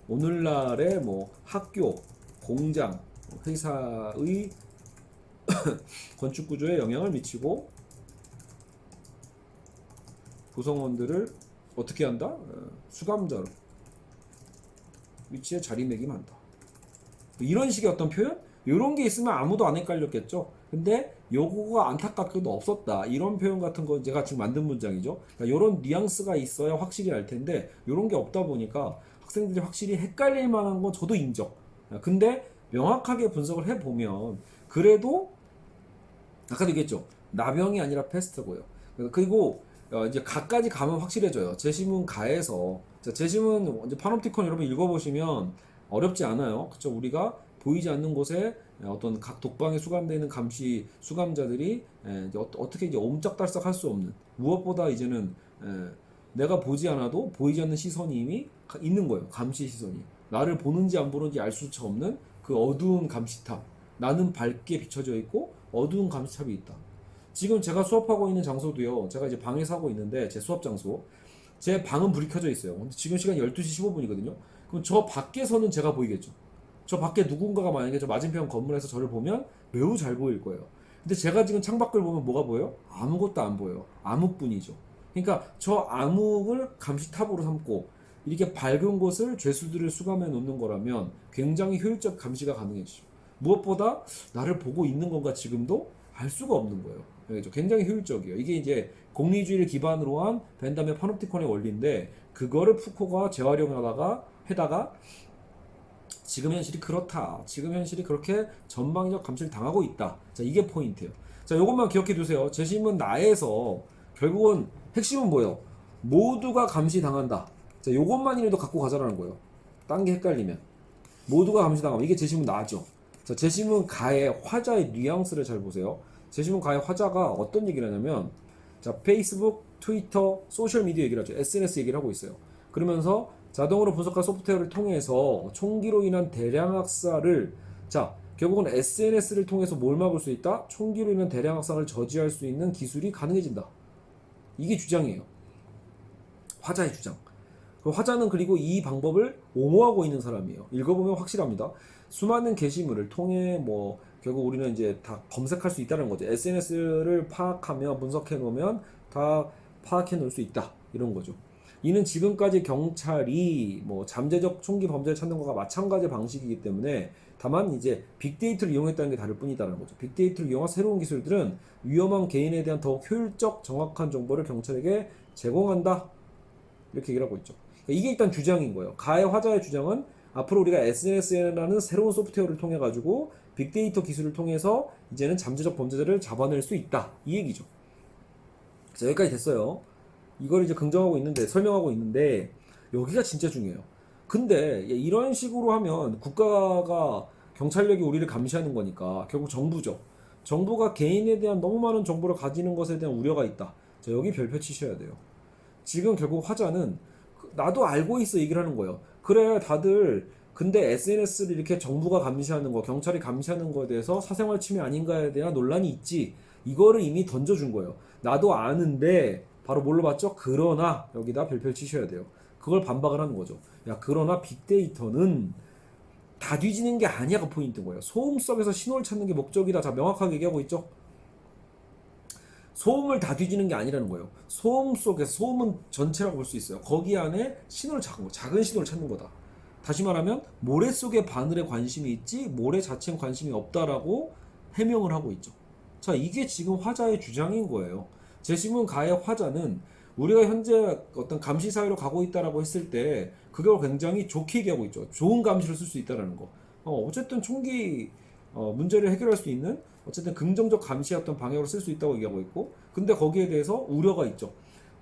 Speaker 1: 오늘날의 뭐 학교, 공장, 회사의 건축 구조에 영향을 미치고 구성원들을 어떻게 한다? 수감자로 위치에 자리매김한다. 이런 식의 어떤 표현? 이런 게 있으면 아무도 안 헷갈렸겠죠. 근데 요거가 안타깝게도 없었다. 이런 표현 같은 거 제가 지금 만든 문장이죠. 그러니까 이런 뉘앙스가 있어야 확실히 알 텐데 이런 게 없다 보니까 학생들이 확실히 헷갈릴 만한 건 저도 인정. 근데 명확하게 분석을 해보면 그래도 아까도 얘기했죠. 나병이 아니라 패스트고요. 그리고 이제 가까지 가면 확실해져요. 제시문 가에서 제시문 이제 파놉티콘 여러분 읽어보시면 어렵지 않아요. 그쵸? 우리가 보이지 않는 곳에 어떤 각 독방에 수감되어 있는 수감자들이 이제 어떻게 이제 옴짝달싹 할 수 없는 무엇보다 이제는 내가 보지 않아도 보이지 않는 시선이 이미 있는 거예요. 감시 시선이 나를 보는지 안 보는지 알 수차 없는 그 어두운 감시탑 나는 밝게 비춰져 있고 어두운 감시탑이 있다. 지금 제가 수업하고 있는 장소도요. 제가 이제 방에서 하고 있는데 제 수업 장소. 제 방은 불이 켜져 있어요. 근데 지금 시간 12시 15분이거든요. 그럼 저 밖에서는 제가 보이겠죠. 저 밖에 누군가가 만약에 저 맞은편 건물에서 저를 보면 매우 잘 보일 거예요. 근데 제가 지금 창밖을 보면 뭐가 보여요? 아무것도 안 보여요. 암흑뿐이죠. 그러니까 저 암흑을 감시탑으로 삼고 이렇게 밝은 곳을 죄수들을 수감해 놓는 거라면 굉장히 효율적 감시가 가능해지죠. 무엇보다 나를 보고 있는 건가 지금도 알 수가 없는 거예요. 그렇죠? 굉장히 효율적이에요. 이게 이제 공리주의를 기반으로 한 벤담의 파놉티콘의 원리인데 그거를 푸코가 재활용하다가 해다가 지금 현실이 그렇다. 지금 현실이 그렇게 전방위적 감시를 당하고 있다. 자, 이게 포인트예요. 자, 요것만 기억해 두세요. 재심은 나에서 결국은 핵심은 뭐예요? 모두가 감시당한다. 자, 요것만이라도 갖고 가자라는 거예요. 딴 게 헷갈리면. 모두가 감시당하면 이게 재심은 나죠. 자, 재심은 가의 화자의 뉘앙스를 잘 보세요. 재심은 가의 화자가 어떤 얘기를 하냐면 자, 페이스북, 트위터, 소셜미디어 얘기를 하죠. SNS 얘기를 하고 있어요. 그러면서 자동으로 분석한 소프트웨어를 통해서 총기로 인한 대량 학살을 자, 결국은 SNS를 통해서 뭘 막을 수 있다? 총기로 인한 대량 학살을 저지할 수 있는 기술이 가능해진다. 이게 주장이에요. 화자의 주장. 그 화자는 그리고 이 방법을 옹호하고 있는 사람이에요. 읽어보면 확실합니다. 수많은 게시물을 통해 뭐 결국 우리는 이제 다 검색할 수 있다는 거죠. SNS를 파악하며 분석해 놓으면 다 파악해 놓을 수 있다. 이런 거죠. 이는 지금까지 경찰이 뭐 잠재적 총기 범죄를 찾는 것과 마찬가지 방식이기 때문에 다만 이제 빅데이터를 이용했다는 게 다를 뿐이다라는 거죠. 빅데이터를 이용한 새로운 기술들은 위험한 개인에 대한 더욱 효율적 정확한 정보를 경찰에게 제공한다. 이렇게 얘기를 하고 있죠. 이게 일단 주장인 거예요. 가해 화자의 주장은 앞으로 우리가 SNS라는 새로운 소프트웨어를 통해 가지고 빅데이터 기술을 통해서 이제는 잠재적 범죄자를 잡아낼 수 있다. 이 얘기죠. 자, 여기까지 됐어요. 이걸 이제 긍정하고 있는데 설명하고 있는데 여기가 진짜 중요해요. 근데 이런 식으로 하면 국가가 경찰력이 우리를 감시하는 거니까 결국 정부죠. 정부가 개인에 대한 너무 많은 정보를 가지는 것에 대한 우려가 있다. 자, 여기 별표 치셔야 돼요. 지금 결국 화자는 나도 알고 있어 얘기를 하는 거예요. 그래 다들 근데 SNS를 이렇게 정부가 감시하는 거, 경찰이 감시하는 거에 대해서 사생활 침해 아닌가에 대한 논란이 있지. 이거를 이미 던져준 거예요. 나도 아는데 바로 뭘로 봤죠? 그러나 여기다 별표 치셔야 돼요. 그걸 반박을 하는 거죠. 야 그러나 빅데이터는 다 뒤지는 게 아니야가 포인트인 거예요. 소음 속에서 신호를 찾는 게 목적이다. 자 명확하게 얘기하고 있죠. 소음을 다 뒤지는 게 아니라는 거예요. 소음 속에서 소음은 전체라고 볼 수 있어요. 거기 안에 신호를 찾는 거, 작은 신호를 찾는 거다. 다시 말하면 모래 속의 바늘에 관심이 있지 모래 자체엔 관심이 없다라고 해명을 하고 있죠. 자 이게 지금 화자의 주장인 거예요. 제시문 가의 화자는 우리가 현재 어떤 감시 사회로 가고 있다라고 했을 때 그걸 굉장히 좋게 얘기하고 있죠. 좋은 감시를 쓸 수 있다라는 거. 어쨌든 총기 문제를 해결할 수 있는 어쨌든 긍정적 감시의 어떤 방향으로 쓸 수 있다고 얘기하고 있고 근데 거기에 대해서 우려가 있죠.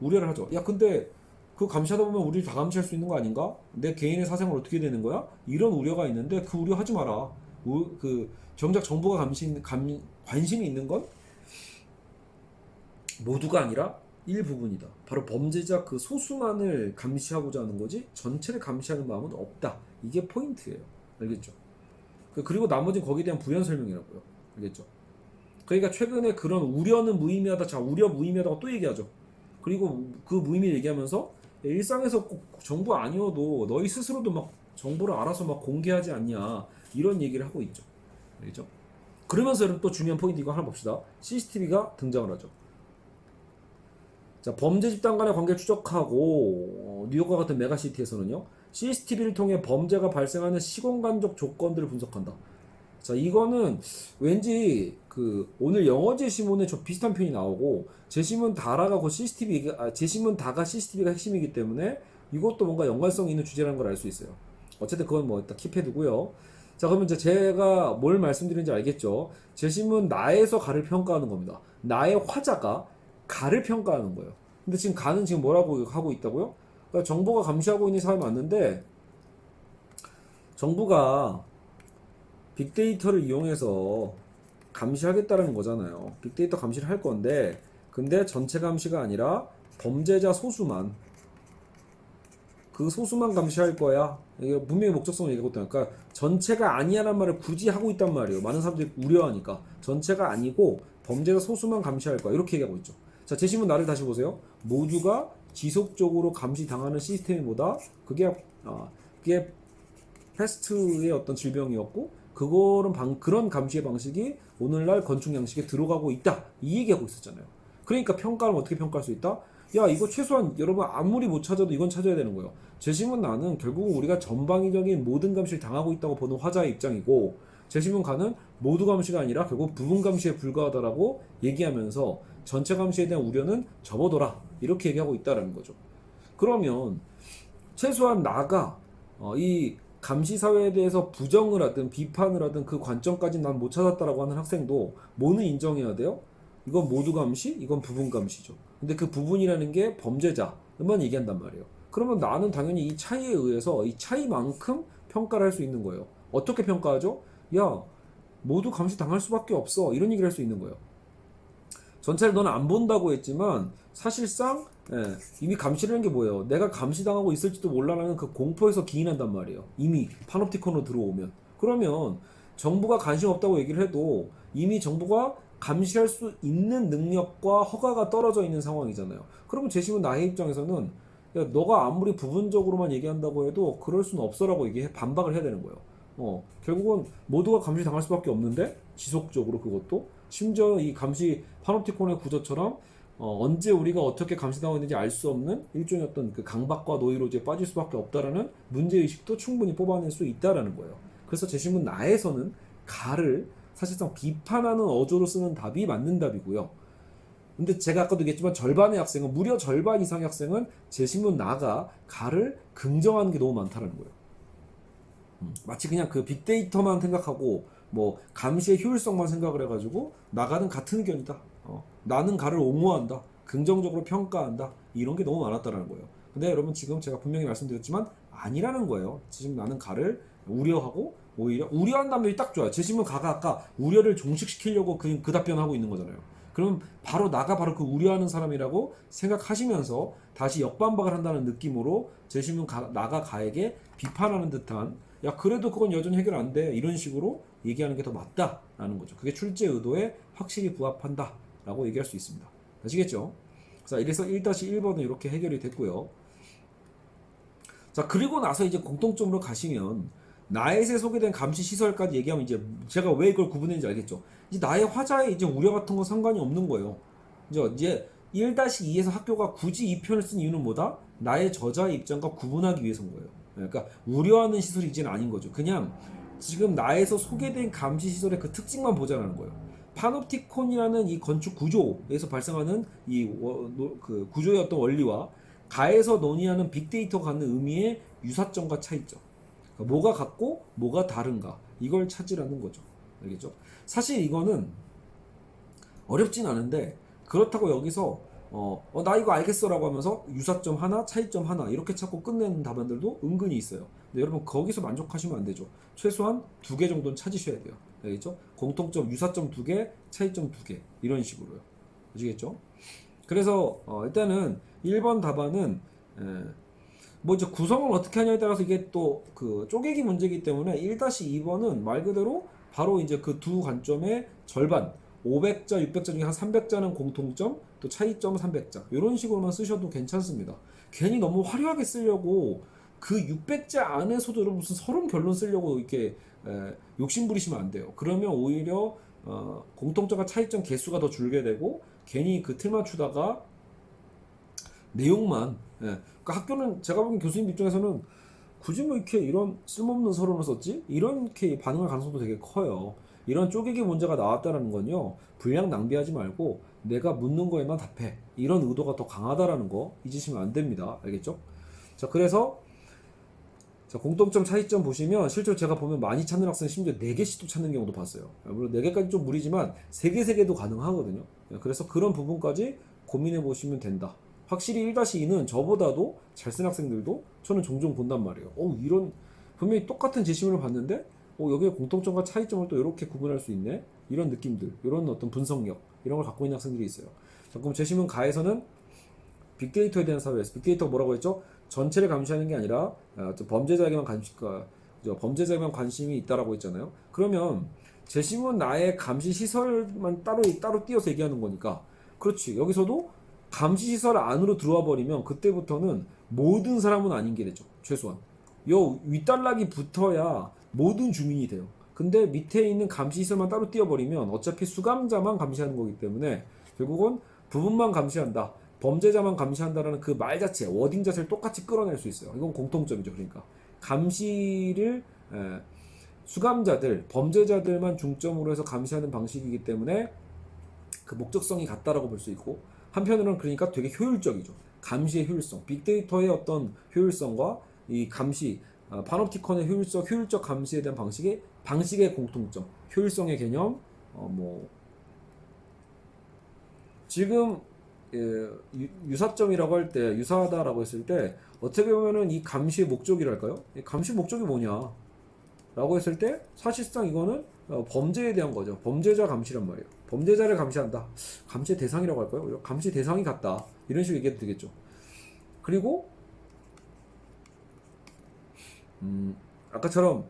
Speaker 1: 우려를 하죠. 야 근데 그 감시하다 보면 우리 다 감시할 수 있는 거 아닌가? 내 개인의 사생활 어떻게 되는 거야? 이런 우려가 있는데 그 우려 하지 마라. 그 정작 정부가 관심이 있는 건 모두가 아니라 일부분이다. 바로 범죄자 그 소수만을 감시하고자 하는 거지 전체를 감시하는 마음은 없다. 이게 포인트예요. 알겠죠? 그리고 나머지는 거기에 대한 부연 설명이라고요. 알겠죠? 그러니까 최근에 그런 우려는 무의미하다. 자, 우려 무의미하다고 또 얘기하죠. 그리고 그 무의미 얘기하면서 일상에서 꼭 정보 아니어도 너희 스스로도 막 정보를 알아서 막 공개하지 않냐. 이런 얘기를 하고 있죠. 알겠죠? 그러면서 여러분 또 중요한 포인트 이거 하나 봅시다. CCTV가 등장을 하죠. 자, 범죄 집단 간의 관계를 추적하고 뉴욕과 같은 메가시티에서는요. CCTV를 통해 범죄가 발생하는 시공간적 조건들을 분석한다. 자, 이거는 왠지 그 오늘 영어 제시문에 좀 비슷한 표현이 나오고 제시문 다라가 그 제시문 다가 CCTV가 핵심이기 때문에 이것도 뭔가 연관성 있는 주제라는 걸 알 수 있어요. 어쨌든 그건 뭐 일단 킵해두고요. 자, 그러면 이제 제가 뭘 말씀드리는지 알겠죠? 제시문 나에서 가를 평가하는 겁니다. 나의 화자가 가를 평가하는 거예요. 근데 지금 가는 지금 뭐라고 하고 있다고요? 그러니까 정부가 감시하고 있는 사람이 맞는데 정부가 빅데이터를 이용해서 감시하겠다는 거잖아요. 빅데이터 감시를 할 건데 근데 전체 감시가 아니라 범죄자 소수만 그 소수만 감시할 거야. 이게 분명히 목적성을 얘기하고 있다. 그러니까 전체가 아니야란 말을 굳이 하고 있단 말이에요. 많은 사람들이 우려하니까 전체가 아니고 범죄자 소수만 감시할 거야. 이렇게 얘기하고 있죠. 자, 제시문 나를 다시 보세요. 모두가 지속적으로 감시당하는 시스템이 뭐다? 그게 패스트의 어떤 질병이었고, 그런 감시의 방식이 오늘날 건축 양식에 들어가고 있다. 이 얘기하고 있었잖아요. 그러니까 평가를 어떻게 평가할 수 있다? 야, 이거 최소한 여러분 아무리 못 찾아도 이건 찾아야 되는 거예요. 재심은 나는 결국은 우리가 전방위적인 모든 감시를 당하고 있다고 보는 화자의 입장이고, 재심은 가는 모두 감시가 아니라 결국 부분 감시에 불과하다라고 얘기하면서 전체 감시에 대한 우려는 접어둬라. 이렇게 얘기하고 있다라는 거죠. 그러면 최소한 나가 이 감시 사회에 대해서 부정을 하든 비판을 하든 그 관점까지 난 못 찾았다라고 하는 학생도 뭐는 인정해야 돼요? 이건 모두 감시, 이건 부분 감시죠. 근데 그 부분이라는 게 범죄자만 얘기한단 말이에요. 그러면 나는 당연히 이 차이에 의해서 이 차이만큼 평가를 할 수 있는 거예요. 어떻게 평가하죠? 야, 모두 감시 당할 수밖에 없어. 이런 얘기를 할 수 있는 거예요. 전체를 너는 안 본다고 했지만 사실상 이미 감시라는 게 뭐예요? 내가 감시당하고 있을지도 몰라라는 그 공포에서 기인한단 말이에요. 이미 파놉티콘으로 들어오면. 그러면 정부가 관심 없다고 얘기를 해도 이미 정부가 감시할 수 있는 능력과 허가가 떨어져 있는 상황이잖아요. 그러면 재심은 나의 입장에서는 야, 너가 아무리 부분적으로만 얘기한다고 해도 그럴 수는 없어라고 반박을 해야 되는 거예요. 결국은 모두가 감시 당할 수밖에 없는데 지속적으로 그것도 심지어 이 감시 파놉티콘의 구조처럼 언제 우리가 어떻게 감시당하고 있는지 알 수 없는 일종의 어떤 그 강박과 노이로즈에 빠질 수밖에 없다라는 문제의식도 충분히 뽑아낼 수 있다라는 거예요. 그래서 재심은 나에서는 가를 사실상 비판하는 어조로 쓰는 답이 맞는 답이고요. 근데 제가 아까도 얘기했지만 절반의 학생은, 무려 절반 이상의 학생은 재심문 나가 가를 긍정하는 게 너무 많다는 거예요. 마치 그냥 그 빅데이터만 생각하고 뭐 감시의 효율성만 생각을 해가지고 나가는 같은 의견이다. 나는 가를 옹호한다. 긍정적으로 평가한다. 이런 게 너무 많았다는 거예요. 근데 여러분 지금 제가 분명히 말씀드렸지만 아니라는 거예요. 지금 나는 가를 우려하고 오히려 우려한다면 딱 좋아요. 재심문 가가 아까 우려를 종식시키려고 그 답변하고 있는 거잖아요. 그럼 바로 나가 바로 그 우려하는 사람이라고 생각하시면서 다시 역반박을 한다는 느낌으로 재심문 나가 가에게 비판하는 듯한 야 그래도 그건 여전히 해결 안 돼 이런 식으로 얘기하는 게 더 맞다라는 거죠. 그게 출제 의도에 확실히 부합한다라고 얘기할 수 있습니다. 아시겠죠? 자, 이래서 1-1번은 이렇게 해결이 됐고요. 자, 그리고 나서 이제 공통점으로 가시면 나에게 소개된 감시 시설까지 얘기하면 이제 제가 왜 이걸 구분했는지 알겠죠? 이제 나의 화자에 이제 우려 같은 건 상관이 없는 거예요. 이제 1-2에서 학교가 굳이 이 표현을 쓴 이유는 뭐다? 나의 저자의 입장과 구분하기 위해서인 거예요. 그러니까 우려하는 시설이 이제는 아닌 거죠. 그냥 지금 나에서 소개된 감시 시설의 그 특징만 보자는 거예요. 파놉티콘이라는 이 건축 구조에서 발생하는 그 구조의 어떤 원리와 가에서 논의하는 빅데이터가 갖는 의미의 유사점과 차이점. 그러니까 뭐가 같고 뭐가 다른가 이걸 찾으라는 거죠. 알겠죠? 사실 이거는 어렵진 않은데 그렇다고 여기서 나 이거 알겠어라고 하면서 유사점 하나, 차이점 하나 이렇게 찾고 끝내는 답안들도 은근히 있어요. 근데 여러분 거기서 만족하시면 안 되죠. 최소한 2개 정도는 찾으셔야 돼요. 알겠죠? 공통점, 유사점 2개, 차이점 2개 이런 식으로요. 아시겠죠? 그래서 일단은 1번 답안은 뭐 이제 구성을 어떻게 하냐에 따라서 이게 또 그 쪼개기 문제이기 때문에 1-2번은 말 그대로 바로 이제 그 두 관점의 절반 500자, 600자 중에 한 300자는 공통점, 또 차이점 300자 이런 식으로만 쓰셔도 괜찮습니다. 괜히 너무 화려하게 쓰려고 그 600자 안에서도 여러분 무슨 서론 결론 쓰려고 이렇게 욕심 부리시면 안 돼요. 그러면 오히려 공통점과 차이점 개수가 더 줄게 되고 괜히 그 틀 맞추다가 내용만 그러니까 학교는 제가 보기엔 교수님 입장에서는 굳이 뭐 이렇게 이런 쓸모없는 서론을 썼지? 이렇게 반응할 가능성도 되게 커요. 이런 쪼개기 문제가 나왔다는 건요 분량 낭비하지 말고 내가 묻는 거에만 답해 이런 의도가 더 강하다라는 거 잊으시면 안 됩니다. 알겠죠? 자, 그래서 자, 공통점 차이점 보시면 실제로 제가 보면 많이 찾는 학생 심지어 4개씩도 찾는 경우도 봤어요. 물론 4개까지 좀 무리지만 3개, 3개도 가능하거든요. 그래서 그런 부분까지 고민해 보시면 된다. 확실히 1-2는 저보다도 잘 쓴 학생들도 저는 종종 본단 말이에요. 이런 분명히 똑같은 제시문을 봤는데 여기에 공통점과 차이점을 또 이렇게 구분할 수 있네. 이런 느낌들, 이런 어떤 분석력 이런 걸 갖고 있는 학생들이 있어요. 자, 그럼 제시문 가에서는 빅데이터에 대한 사회에서 빅데이터가 뭐라고 했죠? 전체를 감시하는 게 아니라 범죄자에게만 그죠? 범죄자에만 관심이 있다라고 했잖아요. 그러면 재심은 나의 감시 시설만 따로 띄어서 얘기하는 거니까, 그렇지. 여기서도 감시 시설 안으로 들어와 버리면 그때부터는 모든 사람은 아닌 게 되죠. 최소한 요 윗단락이 붙어야 모든 주민이 돼요. 근데 밑에 있는 감시 시설만 따로 띄어버리면 어차피 수감자만 감시하는 거기 때문에 결국은 부분만 감시한다, 범죄자만 감시한다라는 그 말 자체, 워딩 자체를 똑같이 끌어낼 수 있어요. 이건 공통점이죠. 그러니까 감시를 수감자들, 범죄자들만 중점으로 해서 감시하는 방식이기 때문에 그 목적성이 같다라고 볼 수 있고, 한편으로는 그러니까 되게 효율적이죠. 감시의 효율성, 빅데이터의 어떤 효율성과 이 감시, 파놉티콘의 효율적 감시에 대한 방식의 공통점, 효율성의 개념, 뭐 지금 유사점이라고 할 때, 유사하다라고 했을 때 어떻게 보면은 이 감시의 목적이랄까요? 이 감시 목적이 뭐냐? 라고 했을 때 사실상 이거는 범죄에 대한 거죠. 범죄자 감시란 말이에요. 범죄자를 감시한다. 감시의 대상이라고 할까요? 감시 대상이 같다. 이런 식으로 얘기해도 되겠죠. 그리고 아까처럼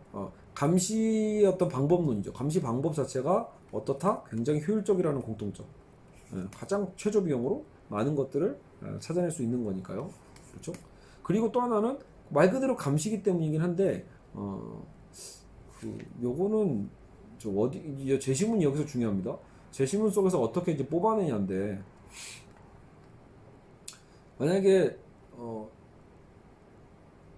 Speaker 1: 감시의 어떤 방법론이죠. 감시 방법 자체가 어떻다? 굉장히 효율적이라는 공통점. 가장 최저 비용으로 많은 것들을 찾아낼 수 있는 거니까요. 그렇죠? 그리고 또 하나는 말 그대로 감시기 때문이긴 한데 요거는 제시문이 여기서 중요합니다. 제시문 속에서 어떻게 이제 뽑아내냐인데, 만약에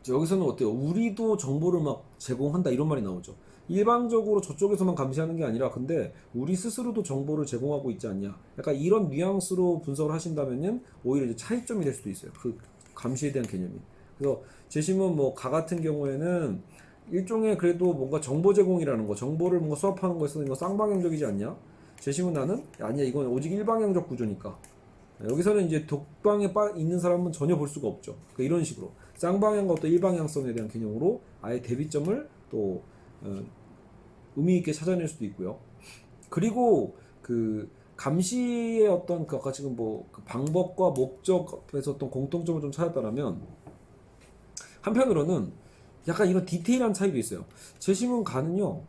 Speaker 1: 여기서는 어때요? 우리도 정보를 막 제공한다 이런 말이 나오죠. 일반적으로 저쪽에서만 감시하는 게 아니라 근데 우리 스스로도 정보를 제공하고 있지 않냐. 약간 이런 뉘앙스로 분석을 하신다면은 오히려 이제 차이점이 될 수도 있어요. 그 감시에 대한 개념이. 그래서 제시문 뭐 가 같은 경우에는 일종의 그래도 뭔가 정보 제공이라는 거, 정보를 뭔가 수합하는 거에서 이거 쌍방향적이지 않냐? 제시문 나는 아니야, 이건 오직 일방향적 구조니까. 여기서는 이제 독방에 있는 사람은 전혀 볼 수가 없죠. 그러니까 이런 식으로 쌍방향과 또 일방향성에 대한 개념으로 아예 대비점을 또 의미 있게 찾아낼 수도 있고요. 그리고 그 감시의 어떤 그 아까 지금 그 방법과 목적에서 어떤 공통점을 좀 찾았다면, 한편으로는 약간 이런 디테일한 차이도 있어요. 재심은 가는요,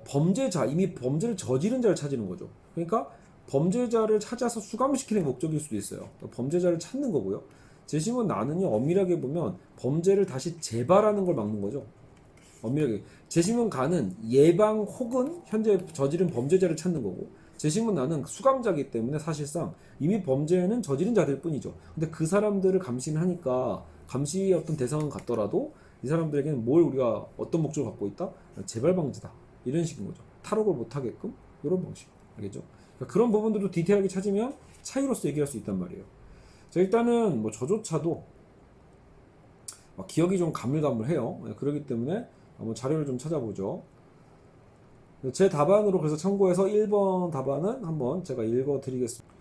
Speaker 1: 범죄자, 이미 범죄를 저지른 자를 찾는 거죠. 그러니까 범죄자를 찾아서 수감시키는 목적일 수도 있어요. 범죄자를 찾는 거고요. 재심은 나는요, 엄밀하게 보면 범죄를 다시 재발하는 걸 막는 거죠. 엄밀하게. 재심은 가는 예방 혹은 현재 저지른 범죄자를 찾는 거고, 재심은 나는 수감자이기 때문에 사실상 이미 범죄는 저지른 자들 뿐이죠. 근데 그 사람들을 감시는 하니까 감시의 어떤 대상은 같더라도 이 사람들에게는 뭘 우리가 어떤 목적을 갖고 있다? 재발 방지다. 이런 식인 거죠. 탈옥을 못 하게끔 이런 방식. 알겠죠? 그러니까 그런 부분들도 디테일하게 찾으면 차이로서 얘기할 수 있단 말이에요. 자, 일단은 뭐 저조차도 기억이 좀 가물가물해요. 그렇기 때문에 한번 자료를 좀 찾아보죠. 제 답안으로 그래서 참고해서 1번 답안은 한번 제가 읽어 드리겠습니다.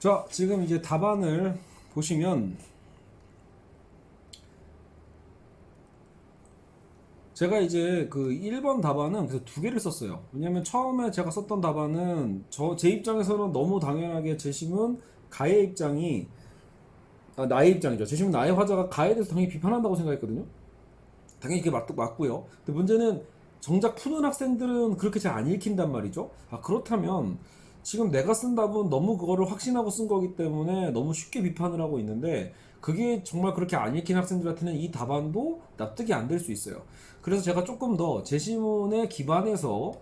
Speaker 1: 자, 지금 이제 답안을 보시면 제가 이제 그 1번 답안은 그래서 두 개를 썼어요. 왜냐면 처음에 제가 썼던 답안은 제 입장에서는 너무 당연하게 재심은 가해 입장이 나의 입장이죠. 재심은 나의 화자가 가해에 대해서 당연히 비판한다고 생각했거든요. 당연히 그게 맞고요. 근데 문제는 정작 푸는 학생들은 그렇게 잘 안 읽힌단 말이죠. 그렇다면 지금 내가 쓴 답은 너무 그거를 확신하고 쓴 거기 때문에 너무 쉽게 비판을 하고 있는데, 그게 정말 그렇게 안 읽힌 학생들한테는 이 답안도 납득이 안 될 수 있어요. 그래서 제가 조금 더 제시문에 기반해서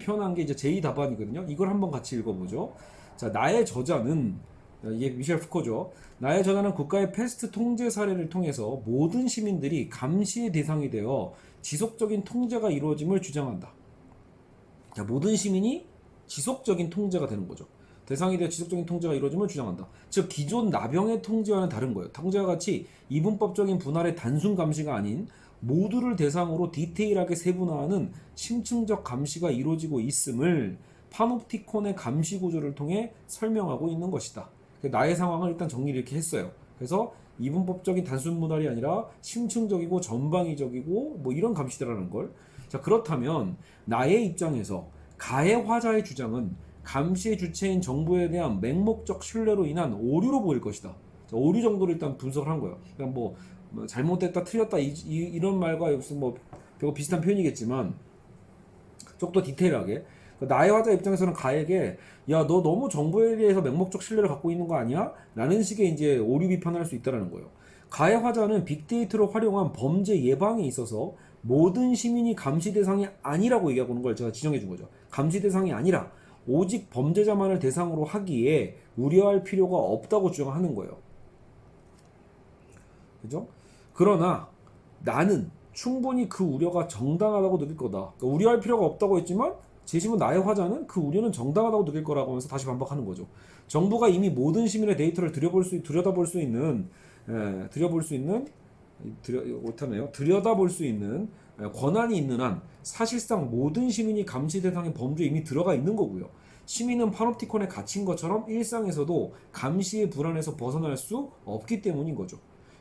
Speaker 1: 표현한 게 이제 제2 답안이거든요. 이걸 한번 같이 읽어보죠. 자, 나의 저자는, 이게 미셸 푸코죠. 나의 저자는 국가의 패스트 통제 사례를 통해서 모든 시민들이 감시의 대상이 되어 지속적인 통제가 이루어짐을 주장한다. 자, 모든 시민이 지속적인 통제가 되는 거죠. 대상에 대해 지속적인 통제가 이루어짐을 주장한다. 즉 기존 나병의 통제와는 다른 거예요. 통제와 같이 이분법적인 분할의 단순 감시가 아닌 모두를 대상으로 디테일하게 세분화하는 심층적 감시가 이루어지고 있음을 파놉티콘의 감시 구조를 통해 설명하고 있는 것이다. 나의 상황을 일단 정리를 이렇게 했어요. 그래서 이분법적인 단순 분할이 아니라 심층적이고 전방위적이고 뭐 이런 감시다라는 걸. 자, 그렇다면 나의 입장에서 가해 화자의 주장은 감시의 주체인 정부에 대한 맹목적 신뢰로 인한 오류로 보일 것이다. 자, 오류 정도를 일단 분석을 한 거예요. 그러니까 뭐 잘못됐다 틀렸다 이런 말과 무슨 뭐 별거 비슷한 표현이겠지만 좀 더 디테일하게 나의 화자 입장에서는 가에게 야 너 너무 정보에 대해서 맹목적 신뢰를 갖고 있는 거 아니야? 라는 식의 이제 오류 비판을 할 수 있다는 거예요. 가의 화자는 빅데이터를 활용한 범죄 예방에 있어서 모든 시민이 감시 대상이 아니라고 얘기하고 있는 걸 제가 지정해 준 거죠. 감시 대상이 아니라 오직 범죄자만을 대상으로 하기에 우려할 필요가 없다고 주장하는 거예요. 그죠? 그러나 나는 충분히 그 우려가 정당하다고 느낄 거다. 그러니까 우려할 필요가 없다고 했지만 재심은 나의 화자는 그 우려는 정당하다고 느낄 거라고 하면서 다시 반박하는 거죠. 정부가 이미 모든 시민의 데이터를 들여다볼 수 있는 들여다볼 수 있는 권한이 있는 한 사실상 모든 시민이 감시 대상의 범주에 이미 들어가 있는 거고요. 시민은 파놉티콘에 갇힌 것처럼 일상에서도 감시의 불안에서 벗어날 수 없기 때문인 거죠.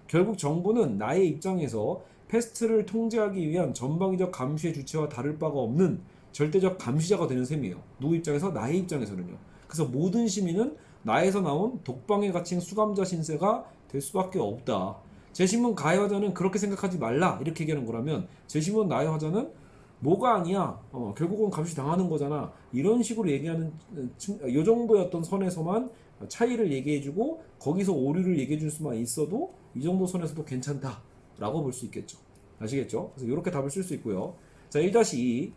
Speaker 1: 결국 정부는 나의 입장에서 패스트를 통제하기 위한 전방위적 감시의 주체와 다를 바가 없는 절대적 감시자가 되는 셈이에요. 누구 입장에서? 나의 입장에서는요. 그래서 모든 시민은 나에서 나온 독방에 갇힌 수감자 신세가 될 수밖에 없다. 재심문 가해 화자는 그렇게 생각하지 말라 이렇게 얘기하는 거라면 재심문 나의 화자는 뭐가 아니야 결국은 감시 당하는 거잖아 이런 식으로 얘기하는 요 정도의 어떤 선에서만 차이를 얘기해주고 거기서 오류를 얘기해줄 수만 있어도 이 정도 선에서도 괜찮다 라고 볼 수 있겠죠. 아시겠죠? 그래서 이렇게 답을 쓸 수 있고요. 자 1-2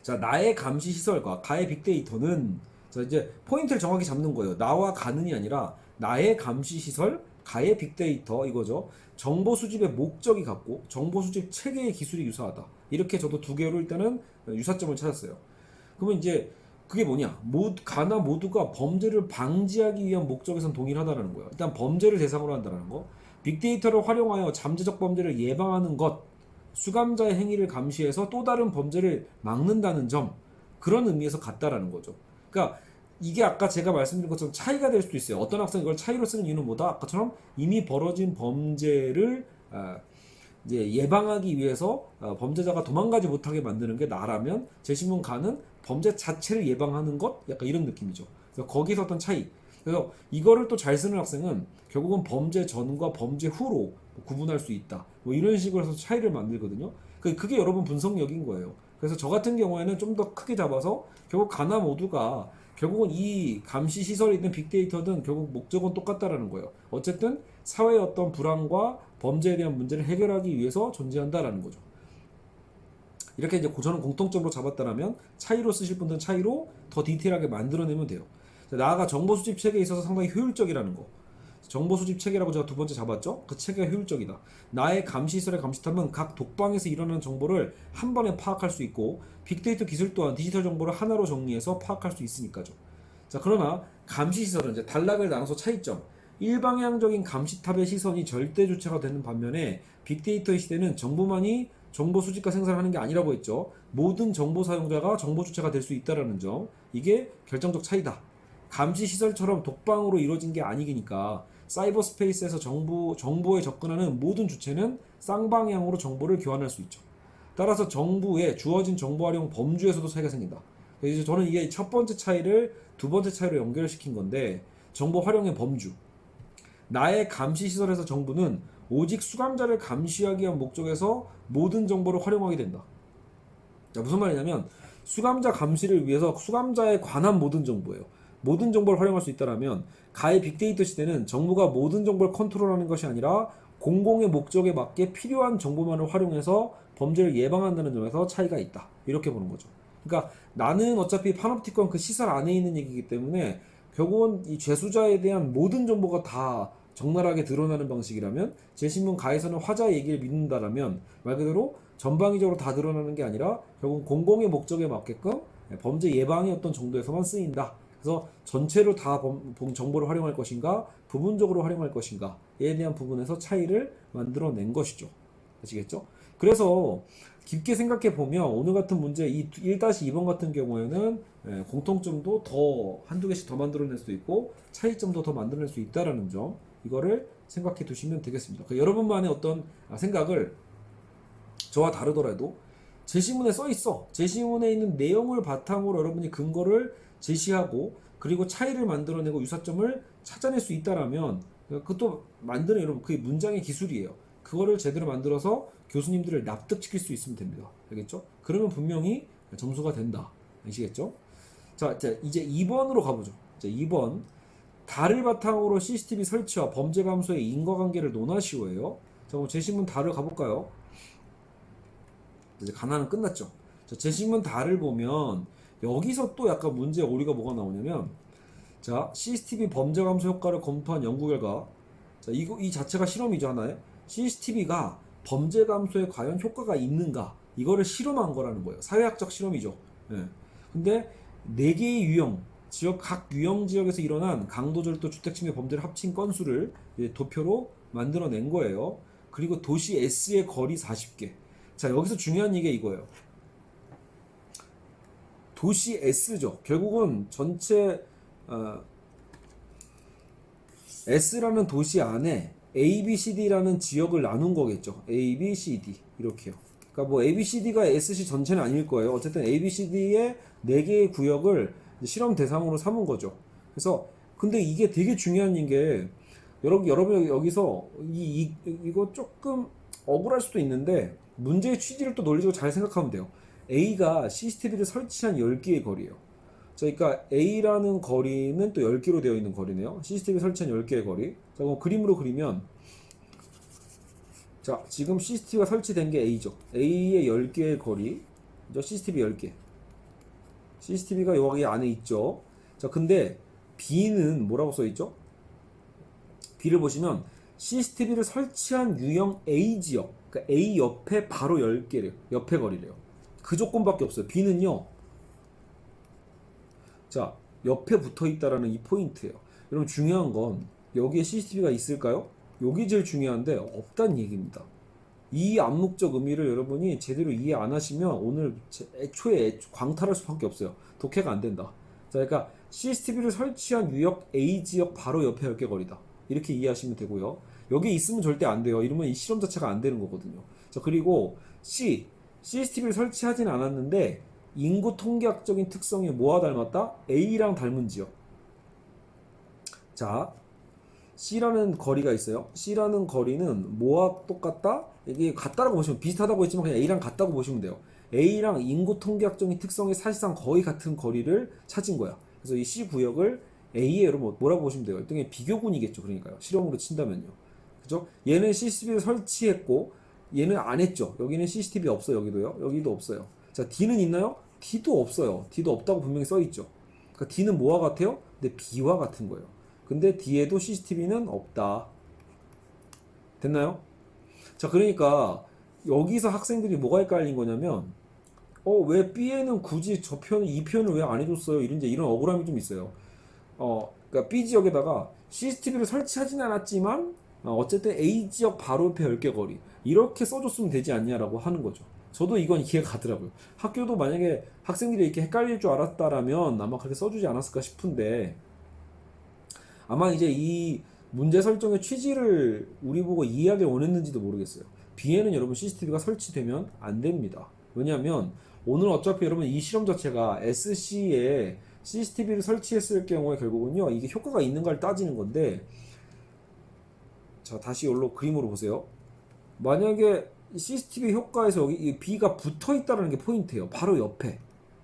Speaker 1: 자 나의 감시 시설과 가의 빅데이터는 자 이제 포인트를 정확히 잡는 거예요. 나와 가는이 아니라 나의 감시 시설 가의 빅데이터 이거죠. 정보 수집의 목적이 같고 정보 수집 체계의 기술이 유사하다. 이렇게 저도 두 개로 일단은 유사점을 찾았어요. 그러면 이제 그게 뭐냐? 가나 모두가 범죄를 방지하기 위한 목적에선 동일하다는 거예요. 일단 범죄를 대상으로 한다는 거. 빅데이터를 활용하여 잠재적 범죄를 예방하는 것, 수감자의 행위를 감시해서 또 다른 범죄를 막는다는 점, 그런 의미에서 같다라는 거죠. 그러니까 이게 아까 제가 말씀드린 것처럼 차이가 될 수도 있어요. 어떤 학생이 이걸 차이로 쓰는 이유는 뭐다? 아까처럼 이미 벌어진 범죄를 이제 예방하기 위해서 범죄자가 도망가지 못하게 만드는 게 나라면 재심문 가는 범죄 자체를 예방하는 것? 약간 이런 느낌이죠. 그래서 거기서 어떤 차이. 그래서 이거를 또 잘 쓰는 학생은 결국은 범죄 전과 범죄 후로 구분할 수 있다. 뭐 이런 식으로 해서 차이를 만들거든요. 그게 여러분 분석력인 거예요. 그래서 저 같은 경우에는 좀 더 크게 잡아서 결국 가나 모두가 결국은 이 감시 시설에 있는 빅데이터든 결국 목적은 똑같다라는 거예요. 어쨌든 사회의 어떤 불안과 범죄에 대한 문제를 해결하기 위해서 존재한다라는 거죠. 이렇게 이제 저는 공통점으로 잡았다면 차이로 쓰실 분들은 차이로 더 디테일하게 만들어내면 돼요. 나아가 정보 수집 체계에 있어서 상당히 효율적이라는 거. 정보 수집 체계라고 제가 두 번째 잡았죠. 그 체계가 효율적이다. 나의 감시시설의 감시탑은 각 독방에서 일어나는 정보를 한 번에 파악할 수 있고 빅데이터 기술 또한 디지털 정보를 하나로 정리해서 파악할 수 있으니까죠. 자, 그러나 감시시설은 이제 단락을 나눠서 차이점. 일방향적인 감시탑의 시선이 절대 주체가 되는 반면에 빅데이터의 시대는 정부만이 정보 수집과 생산을 하는 게 아니라고 했죠. 모든 정보 사용자가 정보 주체가 될 수 있다는 점. 이게 결정적 차이다. 감시 시설처럼 독방으로 이루어진 게 아니니까 사이버 스페이스에서 정보에 접근하는 모든 주체는 쌍방향으로 정보를 교환할 수 있죠. 따라서 정부에 주어진 정보 활용 범주에서도 차이가 생긴다. 그래서 저는 이게 첫 번째 차이를 두 번째 차이로 연결시킨 건데 정보 활용의 범주. 나의 감시 시설에서 정부는 오직 수감자를 감시하기 위한 목적에서 모든 정보를 활용하게 된다. 자, 무슨 말이냐면 수감자 감시를 위해서 수감자에 관한 모든 정보예요. 모든 정보를 활용할 수 있다면 가의 빅데이터 시대는 정부가 모든 정보를 컨트롤하는 것이 아니라 공공의 목적에 맞게 필요한 정보만을 활용해서 범죄를 예방한다는 점에서 차이가 있다. 이렇게 보는 거죠. 그러니까 나는 어차피 파놉티콘 그 시설 안에 있는 얘기이기 때문에 결국은 이 죄수자에 대한 모든 정보가 다 적나라하게 드러나는 방식이라면 재신문 가에서는 화자 얘기를 믿는다라면 말 그대로 전방위적으로 다 드러나는 게 아니라 결국 공공의 목적에 맞게끔 범죄 예방의 어떤 정도에서만 쓰인다. 그래서 전체로 다 정보를 활용할 것인가 부분적으로 활용할 것인가에 대한 부분에서 차이를 만들어낸 것이죠. 아시겠죠? 그래서 깊게 생각해 보면 오늘 같은 문제 이 1-2번 같은 경우에는 공통점도 더 한두 개씩 더 만들어낼 수 있고 차이점도 더 만들어낼 수 있다라는 점 이거를 생각해 두시면 되겠습니다. 그러니까 여러분만의 어떤 생각을 저와 다르더라도 제시문에 써 있어. 제시문에 있는 내용을 바탕으로 여러분이 근거를 제시하고 그리고 차이를 만들어내고 유사점을 찾아낼 수 있다라면 그것도 만드는 여러분 그게 문장의 기술이에요. 그거를 제대로 만들어서 교수님들을 납득시킬 수 있으면 됩니다. 알겠죠? 그러면 분명히 점수가 된다. 아시겠죠? 자, 이제 2번으로 가보죠. 자, 2번. 달을 바탕으로 CCTV 설치와 범죄 감소의 인과관계를 논하시오예요. 자, 그럼 제시문 달을 가볼까요? 이제 가나는 끝났죠. 자, 제시문 달을 보면 여기서 또 약간 문제 오류가 뭐가 나오냐면, 자, CCTV 범죄 감소 효과를 검토한 연구 결과, 자, 이 자체가 실험이죠, 하나의. CCTV가 범죄 감소에 과연 효과가 있는가? 이거를 실험한 거라는 거예요. 사회학적 실험이죠. 예. 근데 4개의 유형, 각 유형 지역에서 일어난 강도절도 주택침해 범죄를 합친 건수를 도표로 만들어낸 거예요. 그리고 도시 S의 거리 40개. 자, 여기서 중요한 얘기가 이거예요. 도시 S죠. 결국은 전체 S라는 도시 안에 A, B, C, D라는 지역을 나눈 거겠죠. A, B, C, D 이렇게요. 그러니까 뭐 A, B, C, D가 SC 전체는 아닐 거예요. 어쨌든 A, B, C, D의 4개의 구역을 실험 대상으로 삼은 거죠. 그래서 근데 이게 되게 중요한 게 여러분 여기서 이거 조금 억울할 수도 있는데 문제의 취지를 또 논리적으로 잘 생각하면 돼요. A가 CCTV를 설치한 10개의 거리예요. 자, 그러니까 A라는 거리는 또 10개로 되어 있는 거리네요. CCTV 설치한 10개의 거리. 자, 그럼 그림으로 그리면, 자, 지금 CCTV가 설치된 게 A죠. A의 10개의 거리. CCTV 10개. CCTV가 여기 안에 있죠. 자, 근데 B는 뭐라고 써 있죠? B를 보시면 CCTV를 설치한 유형 A 지역. 그러니까 A 옆에 바로 10개래요. 옆에 거리래요. 그 조건밖에 없어요. B는요. 자, 옆에 붙어 있다라는 이 포인트예요. 여러분 중요한 건 여기에 CCTV가 있을까요? 여기 제일 중요한데 없다는 얘기입니다. 이 암묵적 의미를 여러분이 제대로 이해 안 하시면 오늘 애초에 광탈할 수밖에 없어요. 독해가 안 된다. 자, 그러니까 CCTV를 설치한 유역 A 지역 바로 옆에 10개 거리다. 이렇게 이해하시면 되고요. 여기 있으면 절대 안 돼요. 이러면 이 실험 자체가 안 되는 거거든요. 자, 그리고 CCTV를 설치하진 않았는데 인구 통계학적인 특성이 뭐와 닮았다? A랑 닮은 지역. 자, C라는 거리가 있어요. C라는 거리는 뭐와 똑같다? 이게 같다라고 보시면 비슷하다고 했지만 그냥 A랑 같다고 보시면 돼요. A랑 인구 통계학적인 특성이 사실상 거의 같은 거리를 찾은 거야. 그래서 이 C 구역을 A에 여러분 뭐라고 보시면 돼요? 일종의 비교군이겠죠. 그러니까요. 실험으로 친다면요. 그죠? 얘는 CCTV를 설치했고 얘는 안 했죠. 여기는 CCTV 없어요. 여기도요. 여기도 없어요. 자, D는 있나요? D도 없어요. D도 없다고 분명히 써있죠. 그러니까 D는 뭐와 같아요? 근데 B와 같은 거예요. 근데 D에도 CCTV는 없다. 됐나요? 자, 그러니까 여기서 학생들이 뭐가 헷갈린 거냐면 왜 B에는 굳이 저 표현, 이 표현을 왜 안 해줬어요? 이런 억울함이 좀 있어요. 그러니까 B 지역에다가 CCTV를 설치하진 않았지만 어쨌든 A 지역 바로 옆에 10개 거리 이렇게 써줬으면 되지 않냐라고 하는 거죠. 저도 이건 이해가 가더라고요. 학교도 만약에 학생들이 이렇게 헷갈릴 줄 알았다라면 아마 그렇게 써주지 않았을까 싶은데 아마 이제 이 문제 설정의 취지를 우리 보고 이해하길 원했는지도 모르겠어요. B에는 여러분 CCTV가 설치되면 안 됩니다. 왜냐하면 오늘 어차피 여러분 이 실험 자체가 SC에 CCTV를 설치했을 경우에 결국은요 이게 효과가 있는가를 따지는 건데 자 다시 여기로 그림으로 보세요. 만약에 CCTV 효과에서 여기 B가 붙어 있다는 게 포인트예요. 바로 옆에.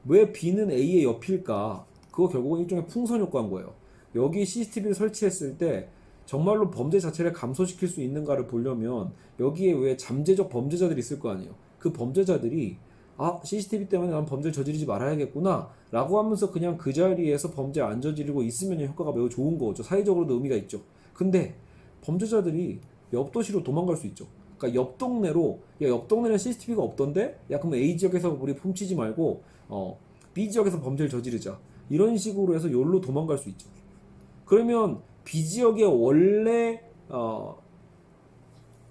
Speaker 1: 왜 B는 A의 옆일까? 그거 결국은 일종의 풍선 효과인 거예요. 여기 CCTV를 설치했을 때 정말로 범죄 자체를 감소시킬 수 있는가를 보려면 여기에 왜 잠재적 범죄자들이 있을 거 아니에요. 그 범죄자들이 CCTV 때문에 난 범죄를 저지르지 말아야겠구나 라고 하면서 그냥 그 자리에서 범죄 안 저지르고 있으면 효과가 매우 좋은 거죠. 사회적으로도 의미가 있죠. 근데 범죄자들이 옆 도시로 도망갈 수 있죠. 그러니까 옆 동네로 옆 동네는 CCTV가 없던데 그럼 A 지역에서 우리 훔치지 말고 B 지역에서 범죄를 저지르자 이런 식으로 해서 여기로 도망갈 수 있죠. 그러면 B 지역에 원래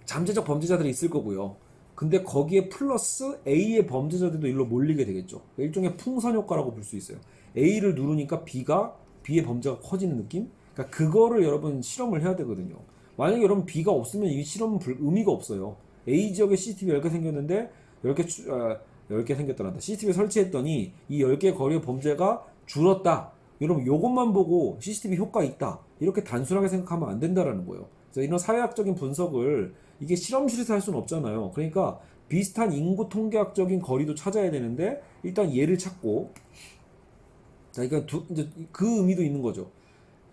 Speaker 1: 잠재적 범죄자들이 있을 거고요. 근데 거기에 플러스 A의 범죄자들도 일로 몰리게 되겠죠. 일종의 풍선 효과라고 볼 수 있어요. A를 누르니까 B의 범죄가 커지는 느낌? 그러니까 그거를 여러분 실험을 해야 되거든요. 만약에 여러분 B가 없으면 이 실험은 의미가 없어요. A 지역에 CCTV 10개 생겼는데 10개 생겼더란다. CCTV 설치했더니 이 10개 거리의 범죄가 줄었다. 여러분 요것만 보고 CCTV 효과 있다 이렇게 단순하게 생각하면 안 된다라는 거예요. 그래서 이런 사회학적인 분석을 이게 실험실에서 할 수는 없잖아요. 그러니까 비슷한 인구 통계학적인 거리도 찾아야 되는데 일단 얘를 찾고, 자 그러니까 이제 그 의미도 있는 거죠.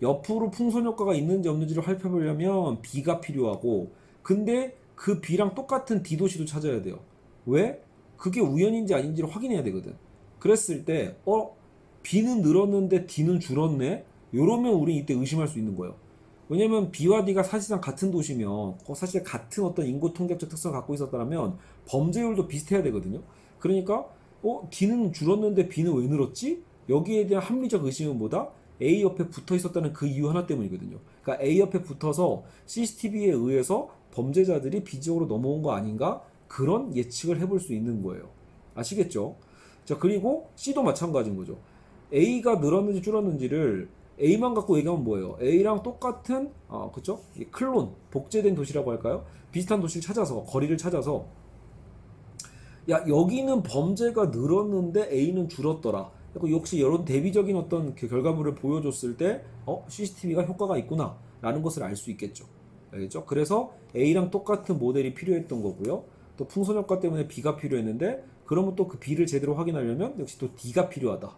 Speaker 1: 옆으로 풍선 효과가 있는지 없는지를 살펴보려면 B가 필요하고, 근데 그 B랑 똑같은 D 도시도 찾아야 돼요. 왜? 그게 우연인지 아닌지를 확인해야 되거든. 그랬을 때 B는 늘었는데 D는 줄었네? 요러면 우린 이때 의심할 수 있는 거예요. 왜냐면 B와 D가 사실상 같은 도시면 사실 같은 어떤 인구 통계학적 특성을 갖고 있었다면 범죄율도 비슷해야 되거든요. 그러니까 D는 줄었는데 B는 왜 늘었지? 여기에 대한 합리적 의심은 뭐다? A 옆에 붙어 있었다는 그 이유 하나 때문이거든요. 그러니까 A 옆에 붙어서 CCTV에 의해서 범죄자들이 B 지역으로 넘어온 거 아닌가? 그런 예측을 해볼 수 있는 거예요. 아시겠죠? 자, 그리고 C도 마찬가지인 거죠. A가 늘었는지 줄었는지를 A만 갖고 얘기하면 뭐예요? A랑 똑같은 그쵸? 클론, 복제된 도시라고 할까요? 비슷한 도시를 찾아서, 거리를 찾아서, 야 여기는 범죄가 늘었는데 A는 줄었더라. 역시 이런 대비적인 어떤 그 결과물을 보여줬을 때 CCTV가 효과가 있구나 라는 것을 알 수 있겠죠. 알겠죠? 그래서 A랑 똑같은 모델이 필요했던 거고요. 또 풍선 효과 때문에 B가 필요했는데, 그러면 또 그 B를 제대로 확인하려면 역시 또 D가 필요하다.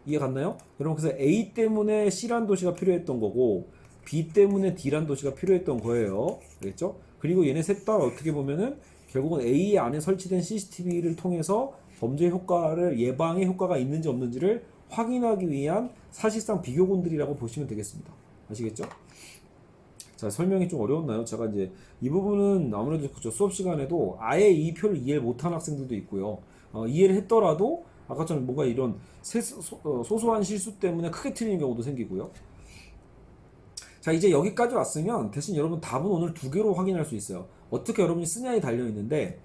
Speaker 1: 이해 갔나요? 여러분, 그래서 A 때문에 C란 도시가 필요했던 거고 B 때문에 D란 도시가 필요했던 거예요. 알겠죠? 그리고 얘네 셋 다 어떻게 보면은 결국은 A 안에 설치된 CCTV를 통해서 범죄 효과를, 예방의 효과가 있는지 없는지를 확인하기 위한 사실상 비교군들이라고 보시면 되겠습니다. 아시겠죠? 자, 설명이 좀 어려웠나요? 제가 이제 이 부분은 아무래도 그죠, 수업 시간에도 아예 이 표를 이해를 못한 학생들도 있고요. 이해를 했더라도 아까처럼 뭔가 이런 소소한 실수 때문에 크게 틀리는 경우도 생기고요. 자, 이제 여기까지 왔으면 대신 여러분 답은 오늘 두 개로 확인할 수 있어요. 어떻게 여러분이 쓰냐에 달려 있는데,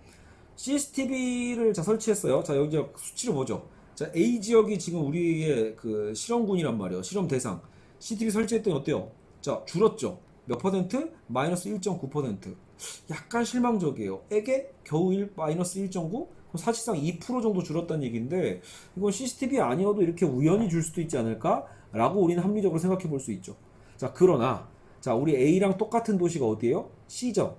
Speaker 1: CCTV를 자 설치했어요. 자, 여기 수치를 보죠. 자, A 지역이 지금 우리의 그 실험군이란 말이에요. 실험 대상. CCTV 설치했더니 어때요? 자, 줄었죠. 몇 퍼센트? 마이너스 1.9%. 약간 실망적이에요. 에게 겨우 마이너스 1.9? 그럼 사실상 2% 정도 줄었다는 얘기인데, 이건 CCTV 아니어도 이렇게 우연히 줄 수도 있지 않을까? 라고 우리는 합리적으로 생각해 볼 수 있죠. 자, 그러나 자, 우리 A랑 똑같은 도시가 어디예요? C죠.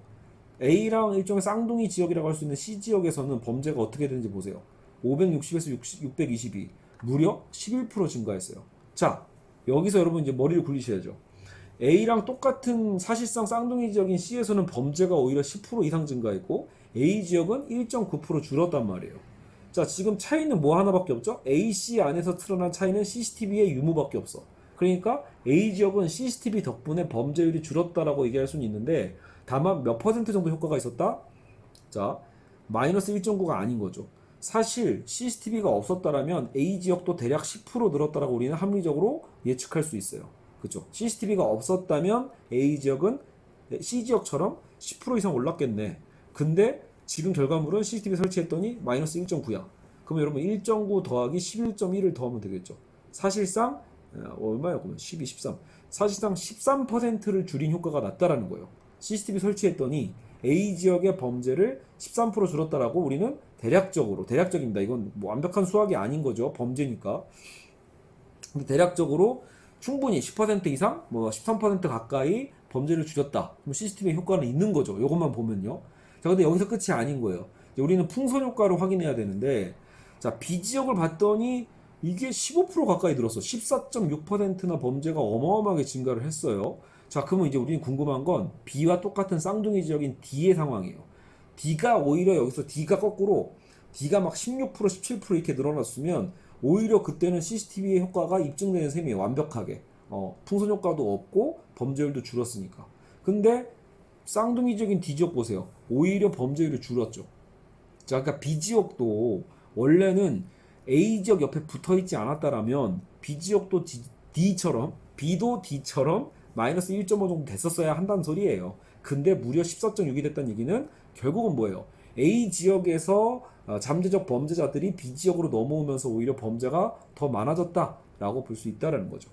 Speaker 1: A랑 일종의 쌍둥이 지역이라고 할 수 있는 C 지역에서는 범죄가 어떻게 되는지 보세요. 560에서 622, 무려 11% 증가했어요. 자, 여기서 여러분 이제 머리를 굴리셔야죠. A랑 똑같은 사실상 쌍둥이 지역인 C에서는 범죄가 오히려 10% 이상 증가했고 A 지역은 1.9% 줄었단 말이에요. 자, 지금 차이는 뭐 하나밖에 없죠? A, C 안에서 드러난 차이는 CCTV의 유무밖에 없어. 그러니까 A 지역은 CCTV 덕분에 범죄율이 줄었다라고 얘기할 수는 있는데, 다만 몇 퍼센트 정도 효과가 있었다? 자, 마이너스 1.9가 아닌 거죠. 사실 CCTV가 없었다라면 A 지역도 대략 10% 늘었다라고 우리는 합리적으로 예측할 수 있어요. 그렇죠? CCTV가 없었다면 A 지역은 C 지역처럼 10% 이상 올랐겠네. 근데 지금 결과물은 CCTV 설치했더니 마이너스 1.9야. 그럼 여러분 1.9 더하기 11.1을 더하면 되겠죠. 사실상 얼마야? 그러면 12, 13. 사실상 13%를 줄인 효과가 났다라는 거예요. CCTV 설치했더니 A 지역의 범죄를 13% 줄었다라고 우리는 대략적입니다. 이건 뭐 완벽한 수학이 아닌 거죠. 범죄니까. 근데 대략적으로 충분히 10% 이상, 뭐 13% 가까이 범죄를 줄였다. 그럼 CCTV의 효과는 있는 거죠. 이것만 보면요. 자, 근데 여기서 끝이 아닌 거예요. 우리는 풍선 효과를 확인해야 되는데, 자, B 지역을 봤더니 이게 15% 가까이 늘었어. 14.6%나 범죄가 어마어마하게 증가를 했어요. 자, 그러면 이제 우리는 궁금한 건 B와 똑같은 쌍둥이 지역인 D의 상황이에요. D가 오히려 여기서 D가 거꾸로 D가 막 16%, 17% 이렇게 늘어났으면 오히려 그때는 CCTV의 효과가 입증되는 셈이에요. 완벽하게. 풍선 효과도 없고 범죄율도 줄었으니까. 근데 쌍둥이 지역인 D 지역 보세요. 오히려 범죄율이 줄었죠. 자, 그러니까 B 지역도 원래는 A 지역 옆에 붙어 있지 않았다라면 B 지역도 D처럼, B도 D처럼 마이너스 1.5 정도 됐었어야 한다는 소리예요. 근데 무려 14.6이 됐다는 얘기는 결국은 뭐예요? A 지역에서 잠재적 범죄자들이 B 지역으로 넘어오면서 오히려 범죄가 더 많아졌다라고 볼 수 있다는 거죠.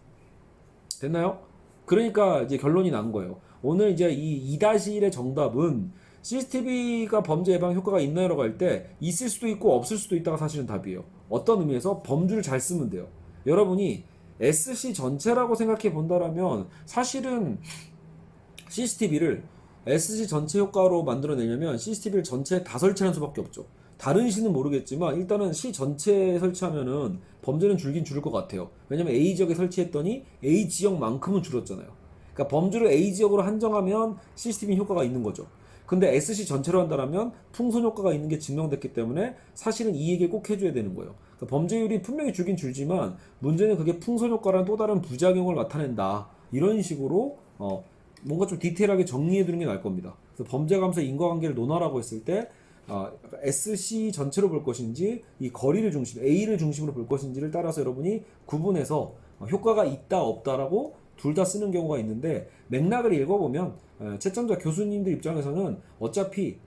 Speaker 1: 됐나요? 그러니까 이제 결론이 난 거예요. 오늘 이제 이 2-1의 정답은 CCTV가 범죄 예방 효과가 있나요라고 할 때 있을 수도 있고 없을 수도 있다가 사실은 답이에요. 어떤 의미에서 범주를 잘 쓰면 돼요. 여러분이 SC 전체라고 생각해 본다라면 사실은 CCTV를 SC 전체 효과로 만들어내려면 CCTV를 전체에 다 설치하는 수밖에 없죠. 다른 시는 모르겠지만 일단은 시 전체에 설치하면은 범죄는 줄긴 줄을 것 같아요. 왜냐면 A 지역에 설치했더니 A 지역만큼은 줄었잖아요. 그러니까 범주를 A 지역으로 한정하면 CCTV 효과가 있는 거죠. 근데 SC 전체로 한다면 풍선 효과가 있는 게 증명됐기 때문에 사실은 이 얘기를 꼭 해줘야 되는 거예요. 그러니까 범죄율이 분명히 줄긴 줄지만 문제는 그게 풍선 효과라는 또 다른 부작용을 나타낸다. 이런 식으로 뭔가 좀 디테일하게 정리해 두는 게 나을 겁니다. 그래서 범죄 감소 인과관계를 논하라고 했을 때 SC 전체로 볼 것인지 이 거리를 중심 A를 중심으로 볼 것인지를 따라서 여러분이 구분해서 효과가 있다 없다라고 둘 다 쓰는 경우가 있는데 맥락을 읽어보면 채점자 교수님들 입장에서는 어차피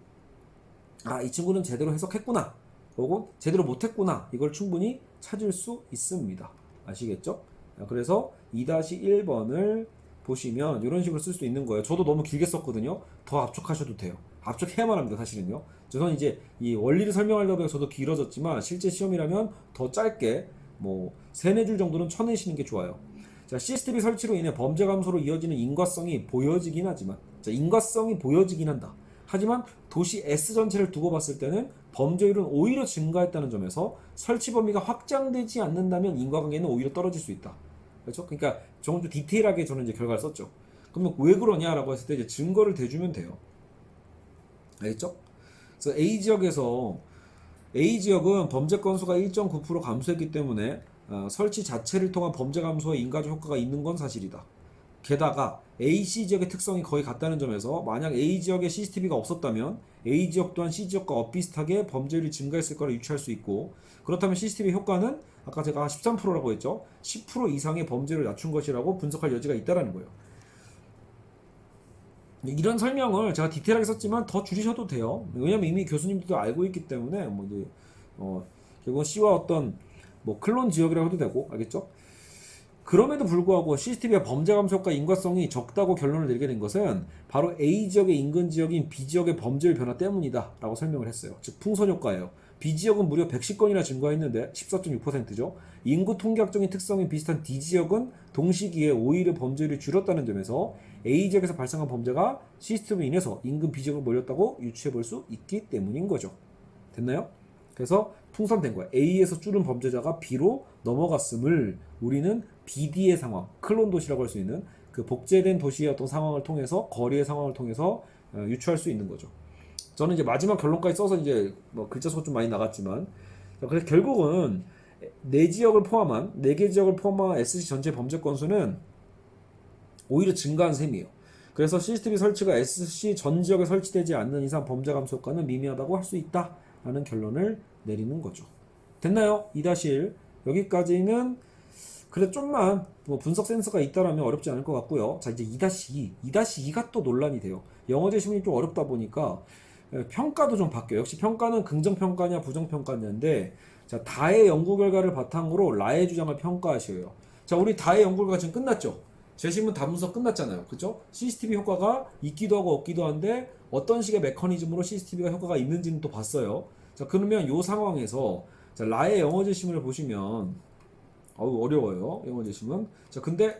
Speaker 1: 이 친구는 제대로 해석했구나 혹은 제대로 못했구나 이걸 충분히 찾을 수 있습니다. 아시겠죠? 그래서 2-1번을 보시면 이런 식으로 쓸 수 있는 거예요. 저도 너무 길게 썼거든요. 더 압축하셔도 돼요. 압축해야만 합니다. 사실은요. 저는 이제 이 원리를 설명하려고 해서 저도 길어졌지만 실제 시험이라면 더 짧게 뭐 3-4줄 정도는 쳐내시는 게 좋아요. 자, CCTV 설치로 인해 범죄 감소로 이어지는 인과성이 보여지긴 하지만 인과성이 보여지긴 한다. 하지만 도시 S 전체를 두고 봤을 때는 범죄율은 오히려 증가했다는 점에서 설치 범위가 확장되지 않는다면 인과관계는 오히려 떨어질 수 있다. 그렇죠? 그러니까 조금 더 디테일하게 저는 이제 결과를 썼죠. 그러면 왜 그러냐라고 했을 때 이제 증거를 대주면 돼요. 알겠죠? 그래서 A 지역은 범죄 건수가 1.9% 감소했기 때문에 설치 자체를 통한 범죄 감소에 인과적 효과가 있는 건 사실이다. 게다가 AC 지역의 특성이 거의 같다는 점에서 만약 A 지역에 CCTV가 없었다면 A 지역 또한 C 지역과 엇비슷하게 범죄율이 증가했을 거라 유추할 수 있고 그렇다면 CCTV 효과는 아까 제가 13%라고 했죠. 10% 이상의 범죄를 낮춘 것이라고 분석할 여지가 있다는 거예요. 이런 설명을 제가 디테일하게 썼지만 더 줄이셔도 돼요. 왜냐면 이미 교수님들도 알고 있기 때문에 뭐 이제 결국은 C와 어떤 뭐 클론 지역이라고 해도 되고 알겠죠? 그럼에도 불구하고 CCTV의 범죄 감소 효과 인과성이 적다고 결론을 내리게 된 것은 바로 A 지역의 인근 지역인 B 지역의 범죄율 변화 때문이다 라고 설명을 했어요. 즉 풍선 효과예요. B 지역은 무려 110건이나 증가했는데 14.6%죠. 인구 통계학적인 특성이 비슷한 D 지역은 동시기에 오히려 범죄율이 줄었다는 점에서 A 지역에서 발생한 범죄가 CCTV로 인해서 인근 B 지역으로 몰렸다고 유추해 볼 수 있기 때문인 거죠. 됐나요? 그래서 풍선된 거야. A에서 줄은 범죄자가 B로 넘어갔음을 우리는 BD의 상황, 클론 도시라고 할 수 있는 그 복제된 도시의 어떤 상황을 통해서 거리의 상황을 통해서 유추할 수 있는 거죠. 저는 이제 마지막 결론까지 써서 이제 뭐 글자 수가 좀 많이 나갔지만 그래서 결국은 4지역을 포함한 4개 지역을 포함한 SC 전체 범죄 건수는 오히려 증가한 셈이에요. 그래서 CCTV 설치가 SC 전 지역에 설치되지 않는 이상 범죄 감소 효과는 미미하다고 할 수 있다라는 결론을 내리는 거죠. 됐나요? 2-1 여기까지는 그래 좀만 뭐 분석 센서가 있다라면 어렵지 않을 것 같고요. 자 이제 2-2 2-2가 또 논란이 돼요. 영어 제시문이 좀 어렵다 보니까 평가도 좀 바뀌어요. 역시 평가는 긍정평가냐 부정평가냐인데 자 다의 연구 결과를 바탕으로 라의 주장을 평가하셔요. 자 우리 다의 연구 결과 지금 끝났죠. 제시문 다 분석 끝났잖아요. 그죠? CCTV 효과가 있기도 하고 없기도 한데 어떤 식의 메커니즘으로 CCTV가 효과가 있는지는 또 봤어요. 자 그러면 이 상황에서 자, 라의 영어 제시문을 보시면 어려워요. 영어 제시문. 자 근데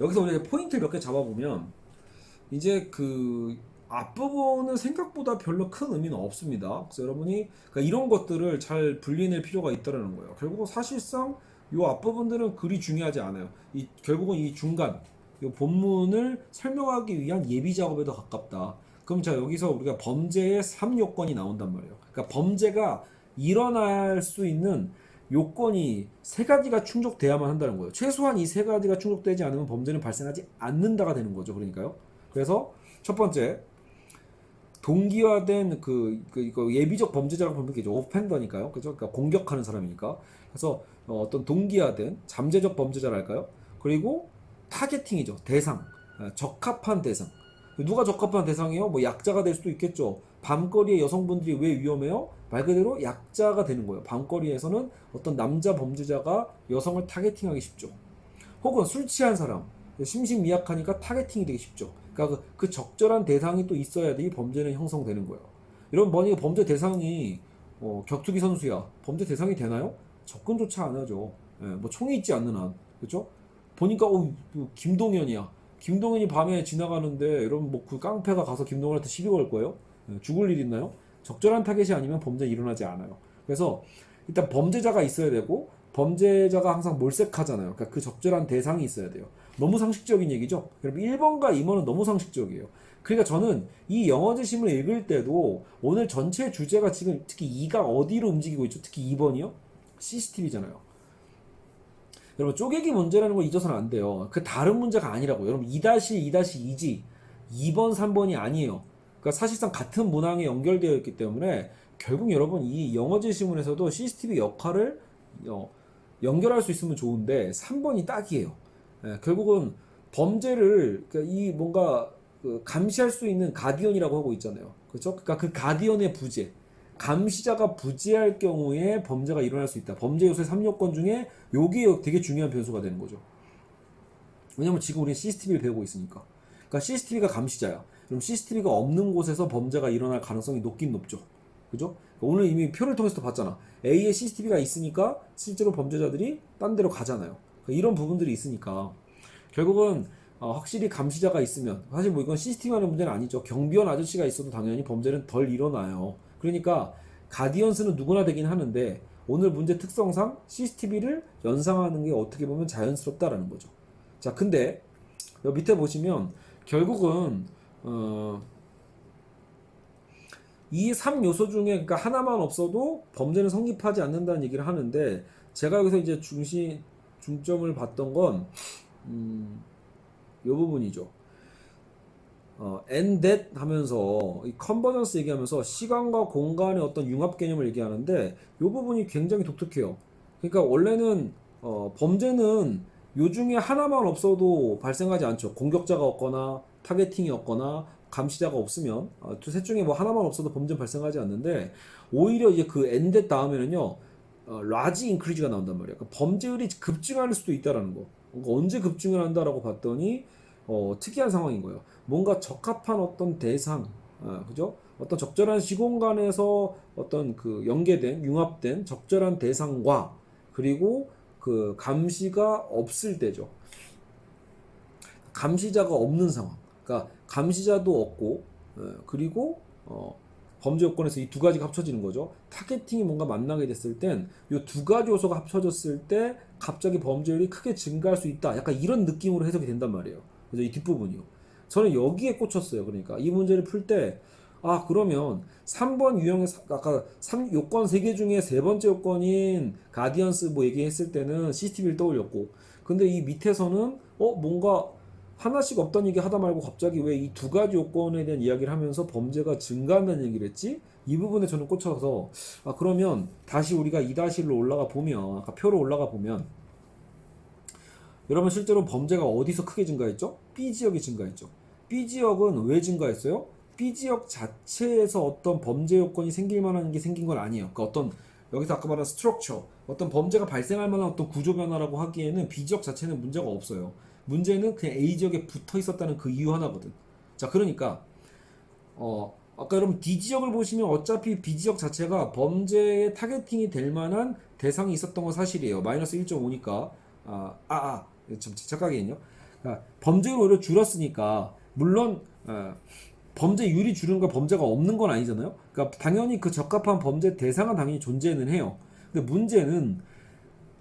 Speaker 1: 여기서 우리가 포인트를 몇 개 잡아보면 이제 그 앞부분은 생각보다 별로 큰 의미는 없습니다. 그래서 여러분이 그러니까 이런 것들을 잘 분리낼 필요가 있다는 거예요. 결국은 사실상 이 앞부분들은 그리 중요하지 않아요. 결국은 이 중간 이 본문을 설명하기 위한 예비 작업에 더 가깝다. 그럼 자 여기서 우리가 범죄의 3요건이 나온단 말이에요. 그러니까 범죄가 일어날 수 있는 요건이 3가지가 충족돼야만 한다는 거예요. 최소한 이 3가지가 충족되지 않으면 범죄는 발생하지 않는다가 되는 거죠. 그러니까요. 그래서 첫 번째 동기화된 이거 예비적 범죄자라고 보면 되죠. 오펜더니까요. 그죠? 그러니까 공격하는 사람이니까. 그래서 어떤 동기화된 잠재적 범죄자랄까요? 그리고 타겟팅이죠. 대상. 적합한 대상. 누가 적합한 대상이에요? 뭐 약자가 될 수도 있겠죠. 밤거리의 여성분들이 왜 위험해요? 말 그대로 약자가 되는 거예요. 밤거리에서는 어떤 남자 범죄자가 여성을 타겟팅하기 쉽죠. 혹은 술 취한 사람, 심신미약하니까 타겟팅이 되기 쉽죠. 그러니까 그 적절한 대상이 또 있어야지 범죄는 형성되는 거예요. 이런 범죄 대상이 격투기 선수야. 범죄 대상이 되나요? 접근조차 안 하죠. 예, 뭐 총이 있지 않는 한, 그렇죠? 보니까 뭐 김동현이야. 김동현이 밤에 지나가는데 여러분 뭐 그 깡패가 가서 김동현한테 시비 걸 거예요? 예, 죽을 일 있나요? 적절한 타겟이 아니면 범죄 일어나지 않아요. 그래서 일단 범죄자가 있어야 되고 범죄자가 항상 몰색하잖아요. 그러니까 그 적절한 대상이 있어야 돼요. 너무 상식적인 얘기죠. 여러분 1번과 2번은 너무 상식적이에요. 그러니까 저는 이 영어제심을 읽을 때도 오늘 전체 주제가 지금 특히 2가 어디로 움직이고 있죠? 특히 2번이요? CCTV잖아요. 여러분 쪼개기 문제라는 걸 잊어서는 안 돼요. 그 다른 문제가 아니라고. 여러분 2-2-2지 2번, 3번이 아니에요. 그러니까 사실상 같은 문항에 연결되어 있기 때문에 결국 여러분 이 영어제시문에서도 CCTV 역할을 연결할 수 있으면 좋은데 3번이 딱이에요. 예, 결국은 범죄를 그러니까 이 뭔가 그 감시할 수 있는 가디언이라고 하고 있잖아요. 그렇죠? 그러니까 그 가디언의 부재, 감시자가 부재할 경우에 범죄가 일어날 수 있다. 범죄 요소의 3요건 중에 요게 되게 중요한 변수가 되는 거죠. 왜냐면 지금 우리는 CCTV를 배우고 있으니까. 그러니까 CCTV가 감시자야. 그럼 CCTV가 없는 곳에서 범죄가 일어날 가능성이 높긴 높죠. 그죠? 오늘 이미 표를 통해서도 봤잖아. A에 CCTV가 있으니까 실제로 범죄자들이 딴 데로 가잖아요. 그러니까 이런 부분들이 있으니까 결국은 확실히 감시자가 있으면 사실 뭐 이건 CCTV 하는 문제는 아니죠. 경비원 아저씨가 있어도 당연히 범죄는 덜 일어나요. 그러니까 가디언스는 누구나 되긴 하는데 오늘 문제 특성상 CCTV를 연상하는 게 어떻게 보면 자연스럽다라는 거죠. 자, 근데 여기 밑에 보시면 결국은 이 3요소 중에 그러니까 하나만 없어도 범죄는 성립하지 않는다는 얘기를 하는데 제가 여기서 이제 중점을 봤던 건 이 부분이죠. and that 하면서 이 컨버전스 얘기하면서 시간과 공간의 어떤 융합 개념을 얘기하는데 이 부분이 굉장히 독특해요. 그러니까 원래는 범죄는 요 중에 하나만 없어도 발생하지 않죠. 공격자가 없거나 타겟팅이 없거나 감시자가 없으면 셋 중에 뭐 하나만 없어도 범죄는 발생하지 않는데 오히려 이제 그 and that 다음에는요 large increase가 나온단 말이에요. 그러니까 범죄율이 급증할 수도 있다라는 거. 그러니까 언제 급증을 한다라고 봤더니 특이한 상황인 거예요. 뭔가 적합한 어떤 대상, 그죠? 어떤 적절한 시공간에서 어떤 그 연계된, 융합된 적절한 대상과 그리고 그 감시가 없을 때죠. 감시자가 없는 상황. 그러니까 감시자도 없고, 그리고 범죄 요건에서 이 두 가지가 합쳐지는 거죠. 타겟팅이 뭔가 만나게 됐을 땐 이 두 가지 요소가 합쳐졌을 때 갑자기 범죄율이 크게 증가할 수 있다. 약간 이런 느낌으로 해석이 된단 말이에요. 그래서 이 뒷부분이요. 저는 여기에 꽂혔어요. 그러니까 이 문제를 풀 때 그러면 3번 유형의 아까 3요건 3개 중에 세 번째 요건인 가디언스 뭐 얘기했을 때는 CCTV를 떠올렸고 근데 이 밑에서는 뭔가 하나씩 없던 얘기 하다 말고 갑자기 왜 이 두 가지 요건에 대한 이야기를 하면서 범죄가 증가한다는 얘기를 했지? 이 부분에 저는 꽂혀서 그러면 다시 우리가 2-1로 올라가 보면 아까 표로 올라가 보면 여러분 실제로 범죄가 어디서 크게 증가했죠? B지역이 증가했죠. B지역은 왜 증가했어요? B지역 자체에서 어떤 범죄 요건이 생길 만한 게 생긴 건 아니에요. 그러니까 어떤 여기서 아까 말한 스트럭처 어떤 범죄가 발생할 만한 어떤 구조 변화라고 하기에는 B지역 자체는 문제가 없어요. 문제는 그냥 A지역에 붙어 있었다는 그 이유 하나거든. 자, 그러니까 아까 여러분 D지역을 보시면 어차피 B지역 자체가 범죄의 타겟팅이 될 만한 대상이 있었던 건 사실이에요. 마이너스 1.5니까 좀 착각이겠네요. 그러니까 범죄율 오히려 줄었으니까 물론 범죄율이 줄은 건 범죄가 없는 건 아니잖아요. 그러니까 당연히 그 적합한 범죄 대상은 당연히 존재는 해요. 근데 문제는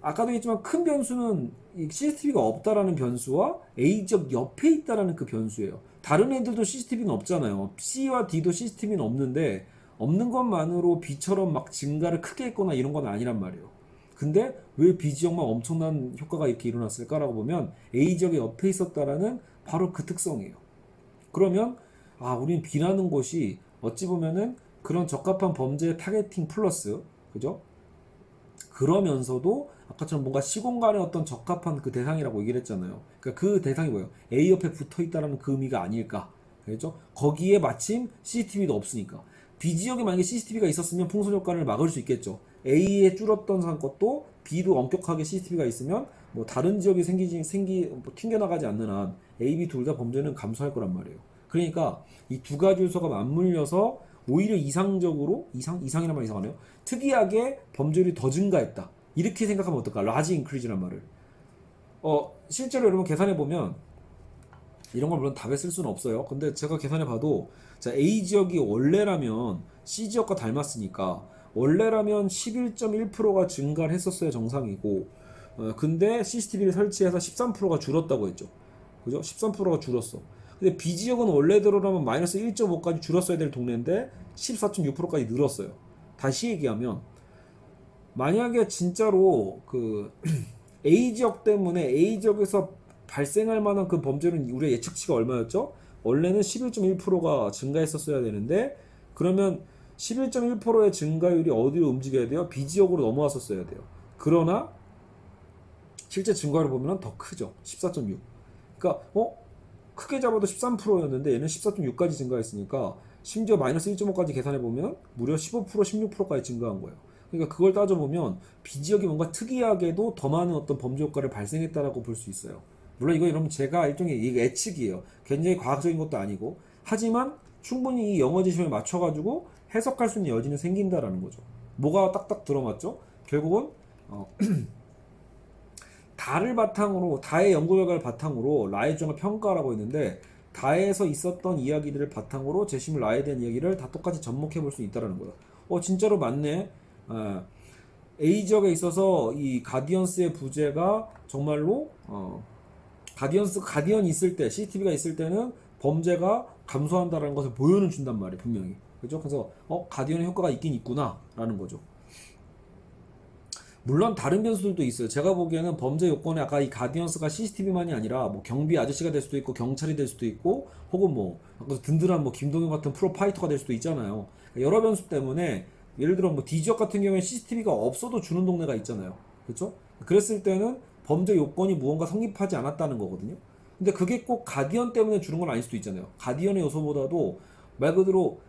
Speaker 1: 아까도 얘기했지만 큰 변수는 CCTV가 없다라는 변수와 A지역 옆에 있다라는 그 변수예요. 다른 애들도 CCTV는 없잖아요. C와 D도 CCTV는 없는데 없는 것만으로 B처럼 막 증가를 크게 했거나 이런 건 아니란 말이에요. 근데 왜 B지역만 엄청난 효과가 이렇게 일어났을까라고 보면 A지역의 옆에 있었다라는 바로 그 특성이에요. 그러면 우리는 B라는 곳이 어찌 보면은 그런 적합한 범죄 타겟팅 플러스 그죠? 그러면서도 아까처럼 뭔가 시공간의 어떤 적합한 그 대상이라고 얘기를 했잖아요. 그러니까 그 대상이 뭐예요? A 옆에 붙어 있다라는 그 의미가 아닐까. 그렇죠? 거기에 마침 CCTV도 없으니까. B 지역에 만약에 CCTV가 있었으면 풍선 효과를 막을 수 있겠죠. A에 줄었던 것도 B도 엄격하게 CCTV가 있으면 뭐 다른 지역이 튕겨나가지 않는 한 A, B 둘 다 범죄는 감소할 거란 말이에요. 그러니까 이 두 가지 요소가 맞물려서 오히려 이상이란 말 이상하네요. 특이하게 범죄율이 더 증가했다. 이렇게 생각하면 어떨까? 라지 인크리즈란 말을. 실제로 여러분 계산해 보면 이런 걸 물론 답에 쓸 수는 없어요. 근데 제가 계산해 봐도 자, A 지역이 원래라면 C 지역과 닮았으니까 원래라면 11.1%가 증가를 했었어야 정상이고 근데 CCTV를 설치해서 13%가 줄었다고 했죠. 그죠? 13%가 줄었어. 근데 B 지역은 원래대로라면 마이너스 1.5까지 줄었어야 될 동네인데 14.6%까지 늘었어요. 다시 얘기하면 만약에 진짜로 그 A 지역 때문에 A 지역에서 발생할 만한 그 범죄는 우리의 예측치가 얼마였죠? 원래는 11.1%가 증가했었어야 되는데 그러면 11.1%의 증가율이 어디로 움직여야 돼요? B 지역으로 넘어왔었어야 돼요. 그러나 실제 증가를 보면 더 크죠. 14.6. 그러니까 크게 잡아도 13%였는데 얘는 14.6까지 증가했으니까 심지어 마이너스 1.5까지 계산해 보면 무려 15%, 16%까지 증가한 거예요. 그러니까 그걸 따져보면 B 지역이 뭔가 특이하게도 더 많은 어떤 범죄 효과를 발생했다라고 볼 수 있어요. 물론 이거 여러분 제가 일종의 예측이에요. 굉장히 과학적인 것도 아니고 하지만 충분히 이 영어 지심에 맞춰가지고 해석할 수 있는 여지는 생긴다라는 거죠. 뭐가 딱딱 들어맞죠? 결국은 다를 바탕으로 다의 연구 결과를 바탕으로 라의 주장을 평가하라고 했는데 다에서 있었던 이야기들을 바탕으로 재심을 라에 대한 이야기를 다 똑같이 접목해 볼 수 있다라는 거예요. 진짜로 맞네. A 지역에 있어서 이 가디언스의 부재가 정말로 가디언이 있을 때 CCTV가 있을 때는 범죄가 감소한다라는 것을 보여는 준단 말이에요. 분명히. 그죠? 그래서 가디언의 효과가 있긴 있구나라는 거죠. 물론 다른 변수들도 있어요. 제가 보기에는 범죄 요건에 아까 이 가디언스가 CCTV만이 아니라 뭐 경비 아저씨가 될 수도 있고 경찰이 될 수도 있고 혹은 뭐 든든한 뭐 김동현 같은 프로 파이터가 될 수도 있잖아요. 여러 변수 때문에 예를 들어 뭐 D 지역 같은 경우에 CCTV가 없어도 주는 동네가 있잖아요. 그렇죠? 그랬을 때는 범죄 요건이 무언가 성립하지 않았다는 거거든요. 근데 그게 꼭 가디언 때문에 주는 건 아닐 수도 있잖아요. 가디언의 요소보다도 말 그대로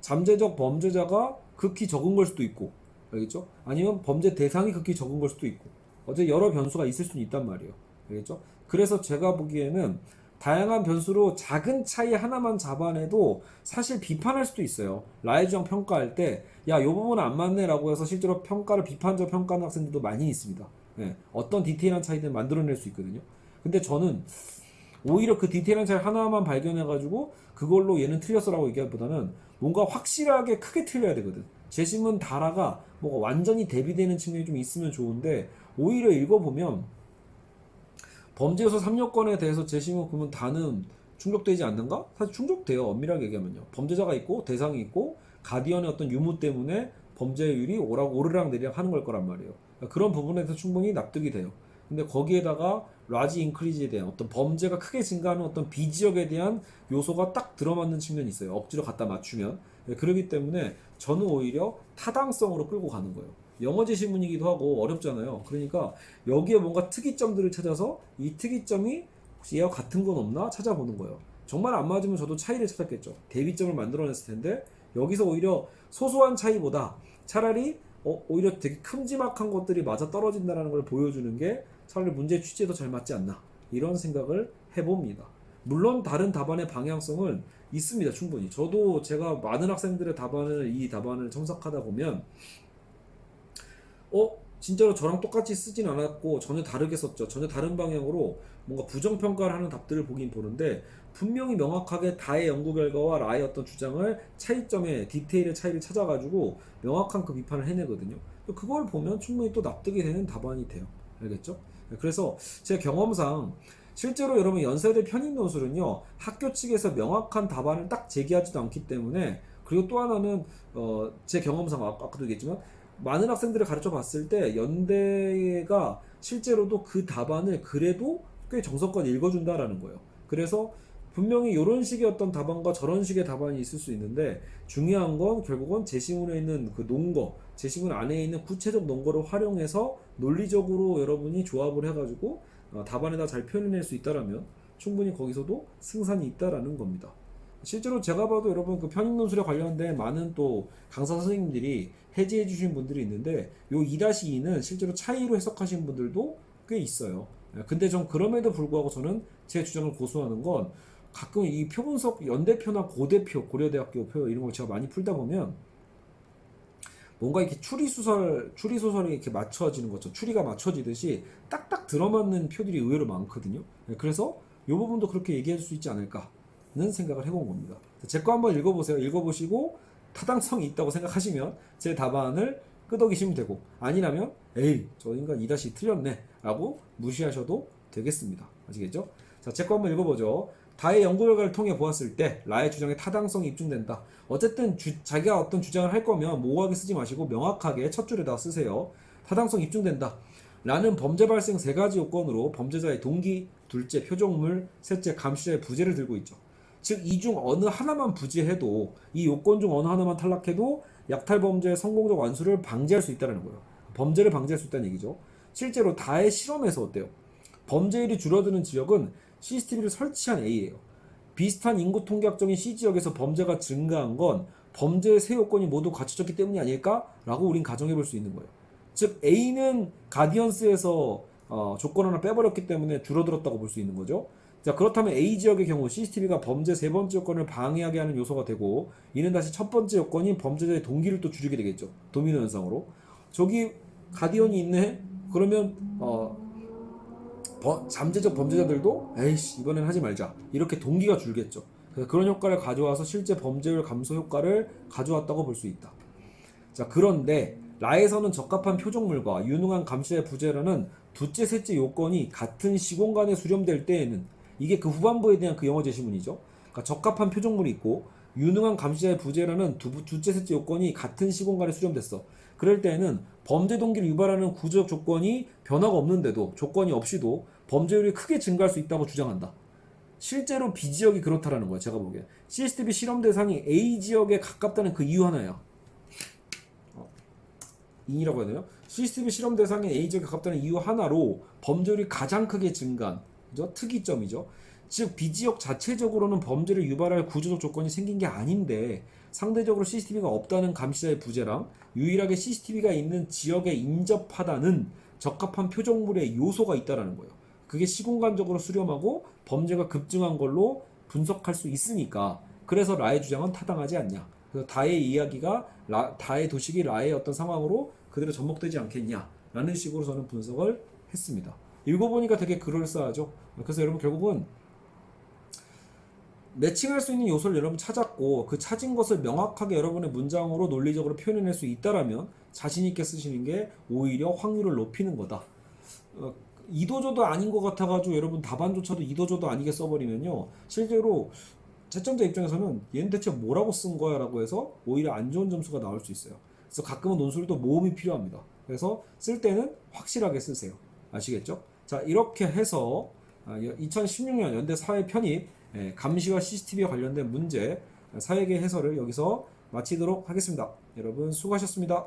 Speaker 1: 잠재적 범죄자가 극히 적은 걸 수도 있고 알겠죠? 아니면 범죄 대상이 극히 적은 걸 수도 있고 어제 여러 변수가 있을 수는 있단 말이에요. 알겠죠? 그래서 제가 보기에는 다양한 변수로 작은 차이 하나만 잡아내도 사실 비판할 수도 있어요. 라의 주장 평가할 때 야, 요 부분은 안 맞네 라고 해서 실제로 평가를 비판적 평가하는 학생들도 많이 있습니다. 어떤 디테일한 차이들 만들어낼 수 있거든요. 근데 저는 오히려 그 디테일한 차이 하나만 발견해가지고 그걸로 얘는 틀렸어라고 얘기하기보다는 뭔가 확실하게 크게 틀려야 되거든. 재심은 다라가 뭐가 완전히 대비되는 측면이 좀 있으면 좋은데 오히려 읽어보면 범죄 요소 3요건에 대해서 재심은 그러면 다는 충족되지 않는가? 사실 충족돼요. 엄밀하게 얘기하면요. 범죄자가 있고 대상이 있고 가디언의 어떤 유무 때문에 범죄율이 오르락 내리락 하는 걸 거란 말이에요. 그러니까 그런 부분에서 충분히 납득이 돼요. 근데 거기에다가 라지 인크리즈에 대한 어떤 범죄가 크게 증가하는 어떤 비지역에 대한 요소가 딱 들어맞는 측면이 있어요. 억지로 갖다 맞추면. 그렇기 때문에 저는 오히려 타당성으로 끌고 가는 거예요. 영어제 신문이기도 하고 어렵잖아요. 그러니까 여기에 뭔가 특이점들을 찾아서 이 특이점이 혹시 얘와 같은 건 없나 찾아보는 거예요. 정말 안 맞으면 저도 차이를 찾았겠죠. 대비점을 만들어냈을 텐데 여기서 오히려 소소한 차이보다 차라리 오히려 되게 큼지막한 것들이 맞아 떨어진다는 걸 보여주는 게 차라리 문제 취지에 더 잘 맞지 않나 이런 생각을 해봅니다. 물론 다른 답안의 방향성은 있습니다. 충분히. 저도 제가 많은 학생들의 이 답안을 첨삭하다 보면 진짜로 저랑 똑같이 쓰진 않았고 전혀 다르게 썼죠. 전혀 다른 방향으로 뭔가 부정평가를 하는 답들을 보긴 보는데 분명히 명확하게 다의 연구 결과와 라의 어떤 주장을 차이점의 디테일의 차이를 찾아가지고 명확한 그 비판을 해내거든요. 그걸 보면 충분히 또 납득이 되는 답안이 돼요. 알겠죠? 그래서 제 경험상 실제로 여러분 연세대 편입 논술은요 학교 측에서 명확한 답안을 딱 제기하지도 않기 때문에 그리고 또 하나는 제 경험상 아까도 얘기했지만 많은 학생들을 가르쳐 봤을 때 연대가 실제로도 그 답안을 그래도 꽤 정성껏 읽어준다라는 거예요. 그래서 분명히 이런 식의 어떤 답안과 저런 식의 답안이 있을 수 있는데 중요한 건 결국은 제시문에 있는 그 논거, 제시문 안에 있는 구체적 논거를 활용해서 논리적으로 여러분이 조합을 해가지고 답안에다 잘 표현해낼 수 있다라면 충분히 거기서도 승산이 있다라는 겁니다. 실제로 제가 봐도 여러분 그 편입논술에 관련된 많은 또 강사 선생님들이 해제해 주신 분들이 있는데 요 2-2는 실제로 차이로 해석하신 분들도 꽤 있어요. 근데 좀 그럼에도 불구하고 저는 제 주장을 고수하는 건 가끔 이 표분석 연대표나 고대표, 고려대학교 표 이런 걸 제가 많이 풀다 보면 뭔가 이렇게 추리 소설이 이렇게 맞춰지는 것처럼 추리가 맞춰지듯이 딱딱 들어맞는 표들이 의외로 많거든요. 그래서 이 부분도 그렇게 얘기할 수 있지 않을까는 생각을 해본 겁니다. 제 거 한번 읽어보세요. 읽어보시고 타당성이 있다고 생각하시면 제 답안을 끄덕이시면 되고, 아니라면 에이 저 인간 이다시 틀렸네 라고 무시하셔도 되겠습니다. 아시겠죠? 자, 제 거 한번 읽어보죠. 다의 연구 결과를 통해 보았을 때 라의 주장에 타당성이 입증된다. 어쨌든 자기가 어떤 주장을 할 거면 모호하게 쓰지 마시고 명확하게 첫 줄에다 쓰세요. 타당성 입증된다. 라는 범죄 발생 세 가지 요건으로 범죄자의 동기, 둘째 표적물, 셋째 감시자의 부재를 들고 있죠. 즉 이 중 어느 하나만 부재해도, 이 요건 중 어느 하나만 탈락해도 약탈 범죄의 성공적 완수를 방지할 수 있다는 거예요. 범죄를 방지할 수 있다는 얘기죠. 실제로 다의 실험에서 어때요? 범죄율이 줄어드는 지역은 CCTV를 설치한 A예요. 비슷한 인구 통계학적인 C 지역에서 범죄가 증가한 건 범죄의 세 요건이 모두 갖춰졌기 때문이 아닐까라고 우린 가정해 볼 수 있는 거예요. 즉 A는 가디언스에서 조건 하나 빼버렸기 때문에 줄어들었다고 볼 수 있는 거죠. 자, 그렇다면 A 지역의 경우 CCTV가 범죄 세 번째 요건을 방해하게 하는 요소가 되고, 이는 다시 첫 번째 요건인 범죄자의 동기를 또 줄이게 되겠죠. 도미노 현상으로. 저기 가디언이 있네? 그러면 잠재적 범죄자들도 에이씨 이번엔 하지 말자 이렇게 동기가 줄겠죠. 그래서 그런 효과를 가져와서 실제 범죄율 감소 효과를 가져왔다고 볼 수 있다. 자, 그런데 라에서는 적합한 표적물과 유능한 감시자의 부재라는 둘째 셋째 요건이 같은 시공간에 수렴될 때에는, 이게 그 후반부에 대한 그 영어 제시문이죠. 그러니까 적합한 표적물이 있고 유능한 감시자의 부재라는 둘째 셋째 요건이 같은 시공간에 수렴됐어. 그럴 때에는 범죄 동기를 유발하는 구조적 조건이 변화가 없는데도, 조건이 없이도 범죄율이 크게 증가할 수 있다고 주장한다. 실제로 B 지역이 그렇다라는 거야. 제가 보기에 CCTV 실험 대상이 A 지역에 가깝다는 그 이유 하나야. 인이라고 해야 되나요? CCTV 실험 대상이 A 지역에 가깝다는 이유 하나로 범죄율이 가장 크게 증가한, 그죠? 특이점이죠. 즉 B 지역 자체적으로는 범죄를 유발할 구조적 조건이 생긴 게 아닌데, 상대적으로 CCTV가 없다는 감시자의 부재랑 유일하게 CCTV가 있는 지역에 인접하다는 적합한 표적물의 요소가 있다라는 거예요. 그게 시공간적으로 수렴하고 범죄가 급증한 걸로 분석할 수 있으니까, 그래서 라의 주장은 타당하지 않냐. 그래서 다의 이야기가 다의 도식이 라의 어떤 상황으로 그대로 접목되지 않겠냐라는 식으로 저는 분석을 했습니다. 읽어보니까 되게 그럴싸하죠. 그래서 여러분 결국은 매칭할 수 있는 요소를 여러분 찾았고, 그 찾은 것을 명확하게 여러분의 문장으로 논리적으로 표현해낼 수 있다라면 자신 있게 쓰시는 게 오히려 확률을 높이는 거다. 이도저도 아닌 것 같아가지고 여러분 답안조차도 이도저도 아니게 써버리면요, 실제로 채점자 입장에서는 얘는 대체 뭐라고 쓴 거야 라고 해서 오히려 안 좋은 점수가 나올 수 있어요. 그래서 가끔은 논술도 모험이 필요합니다. 그래서 쓸 때는 확실하게 쓰세요. 아시겠죠? 자, 이렇게 해서 2016년 연대 사회 편입 감시와 CCTV와 관련된 문제 사회계 해설을 여기서 마치도록 하겠습니다. 여러분 수고하셨습니다.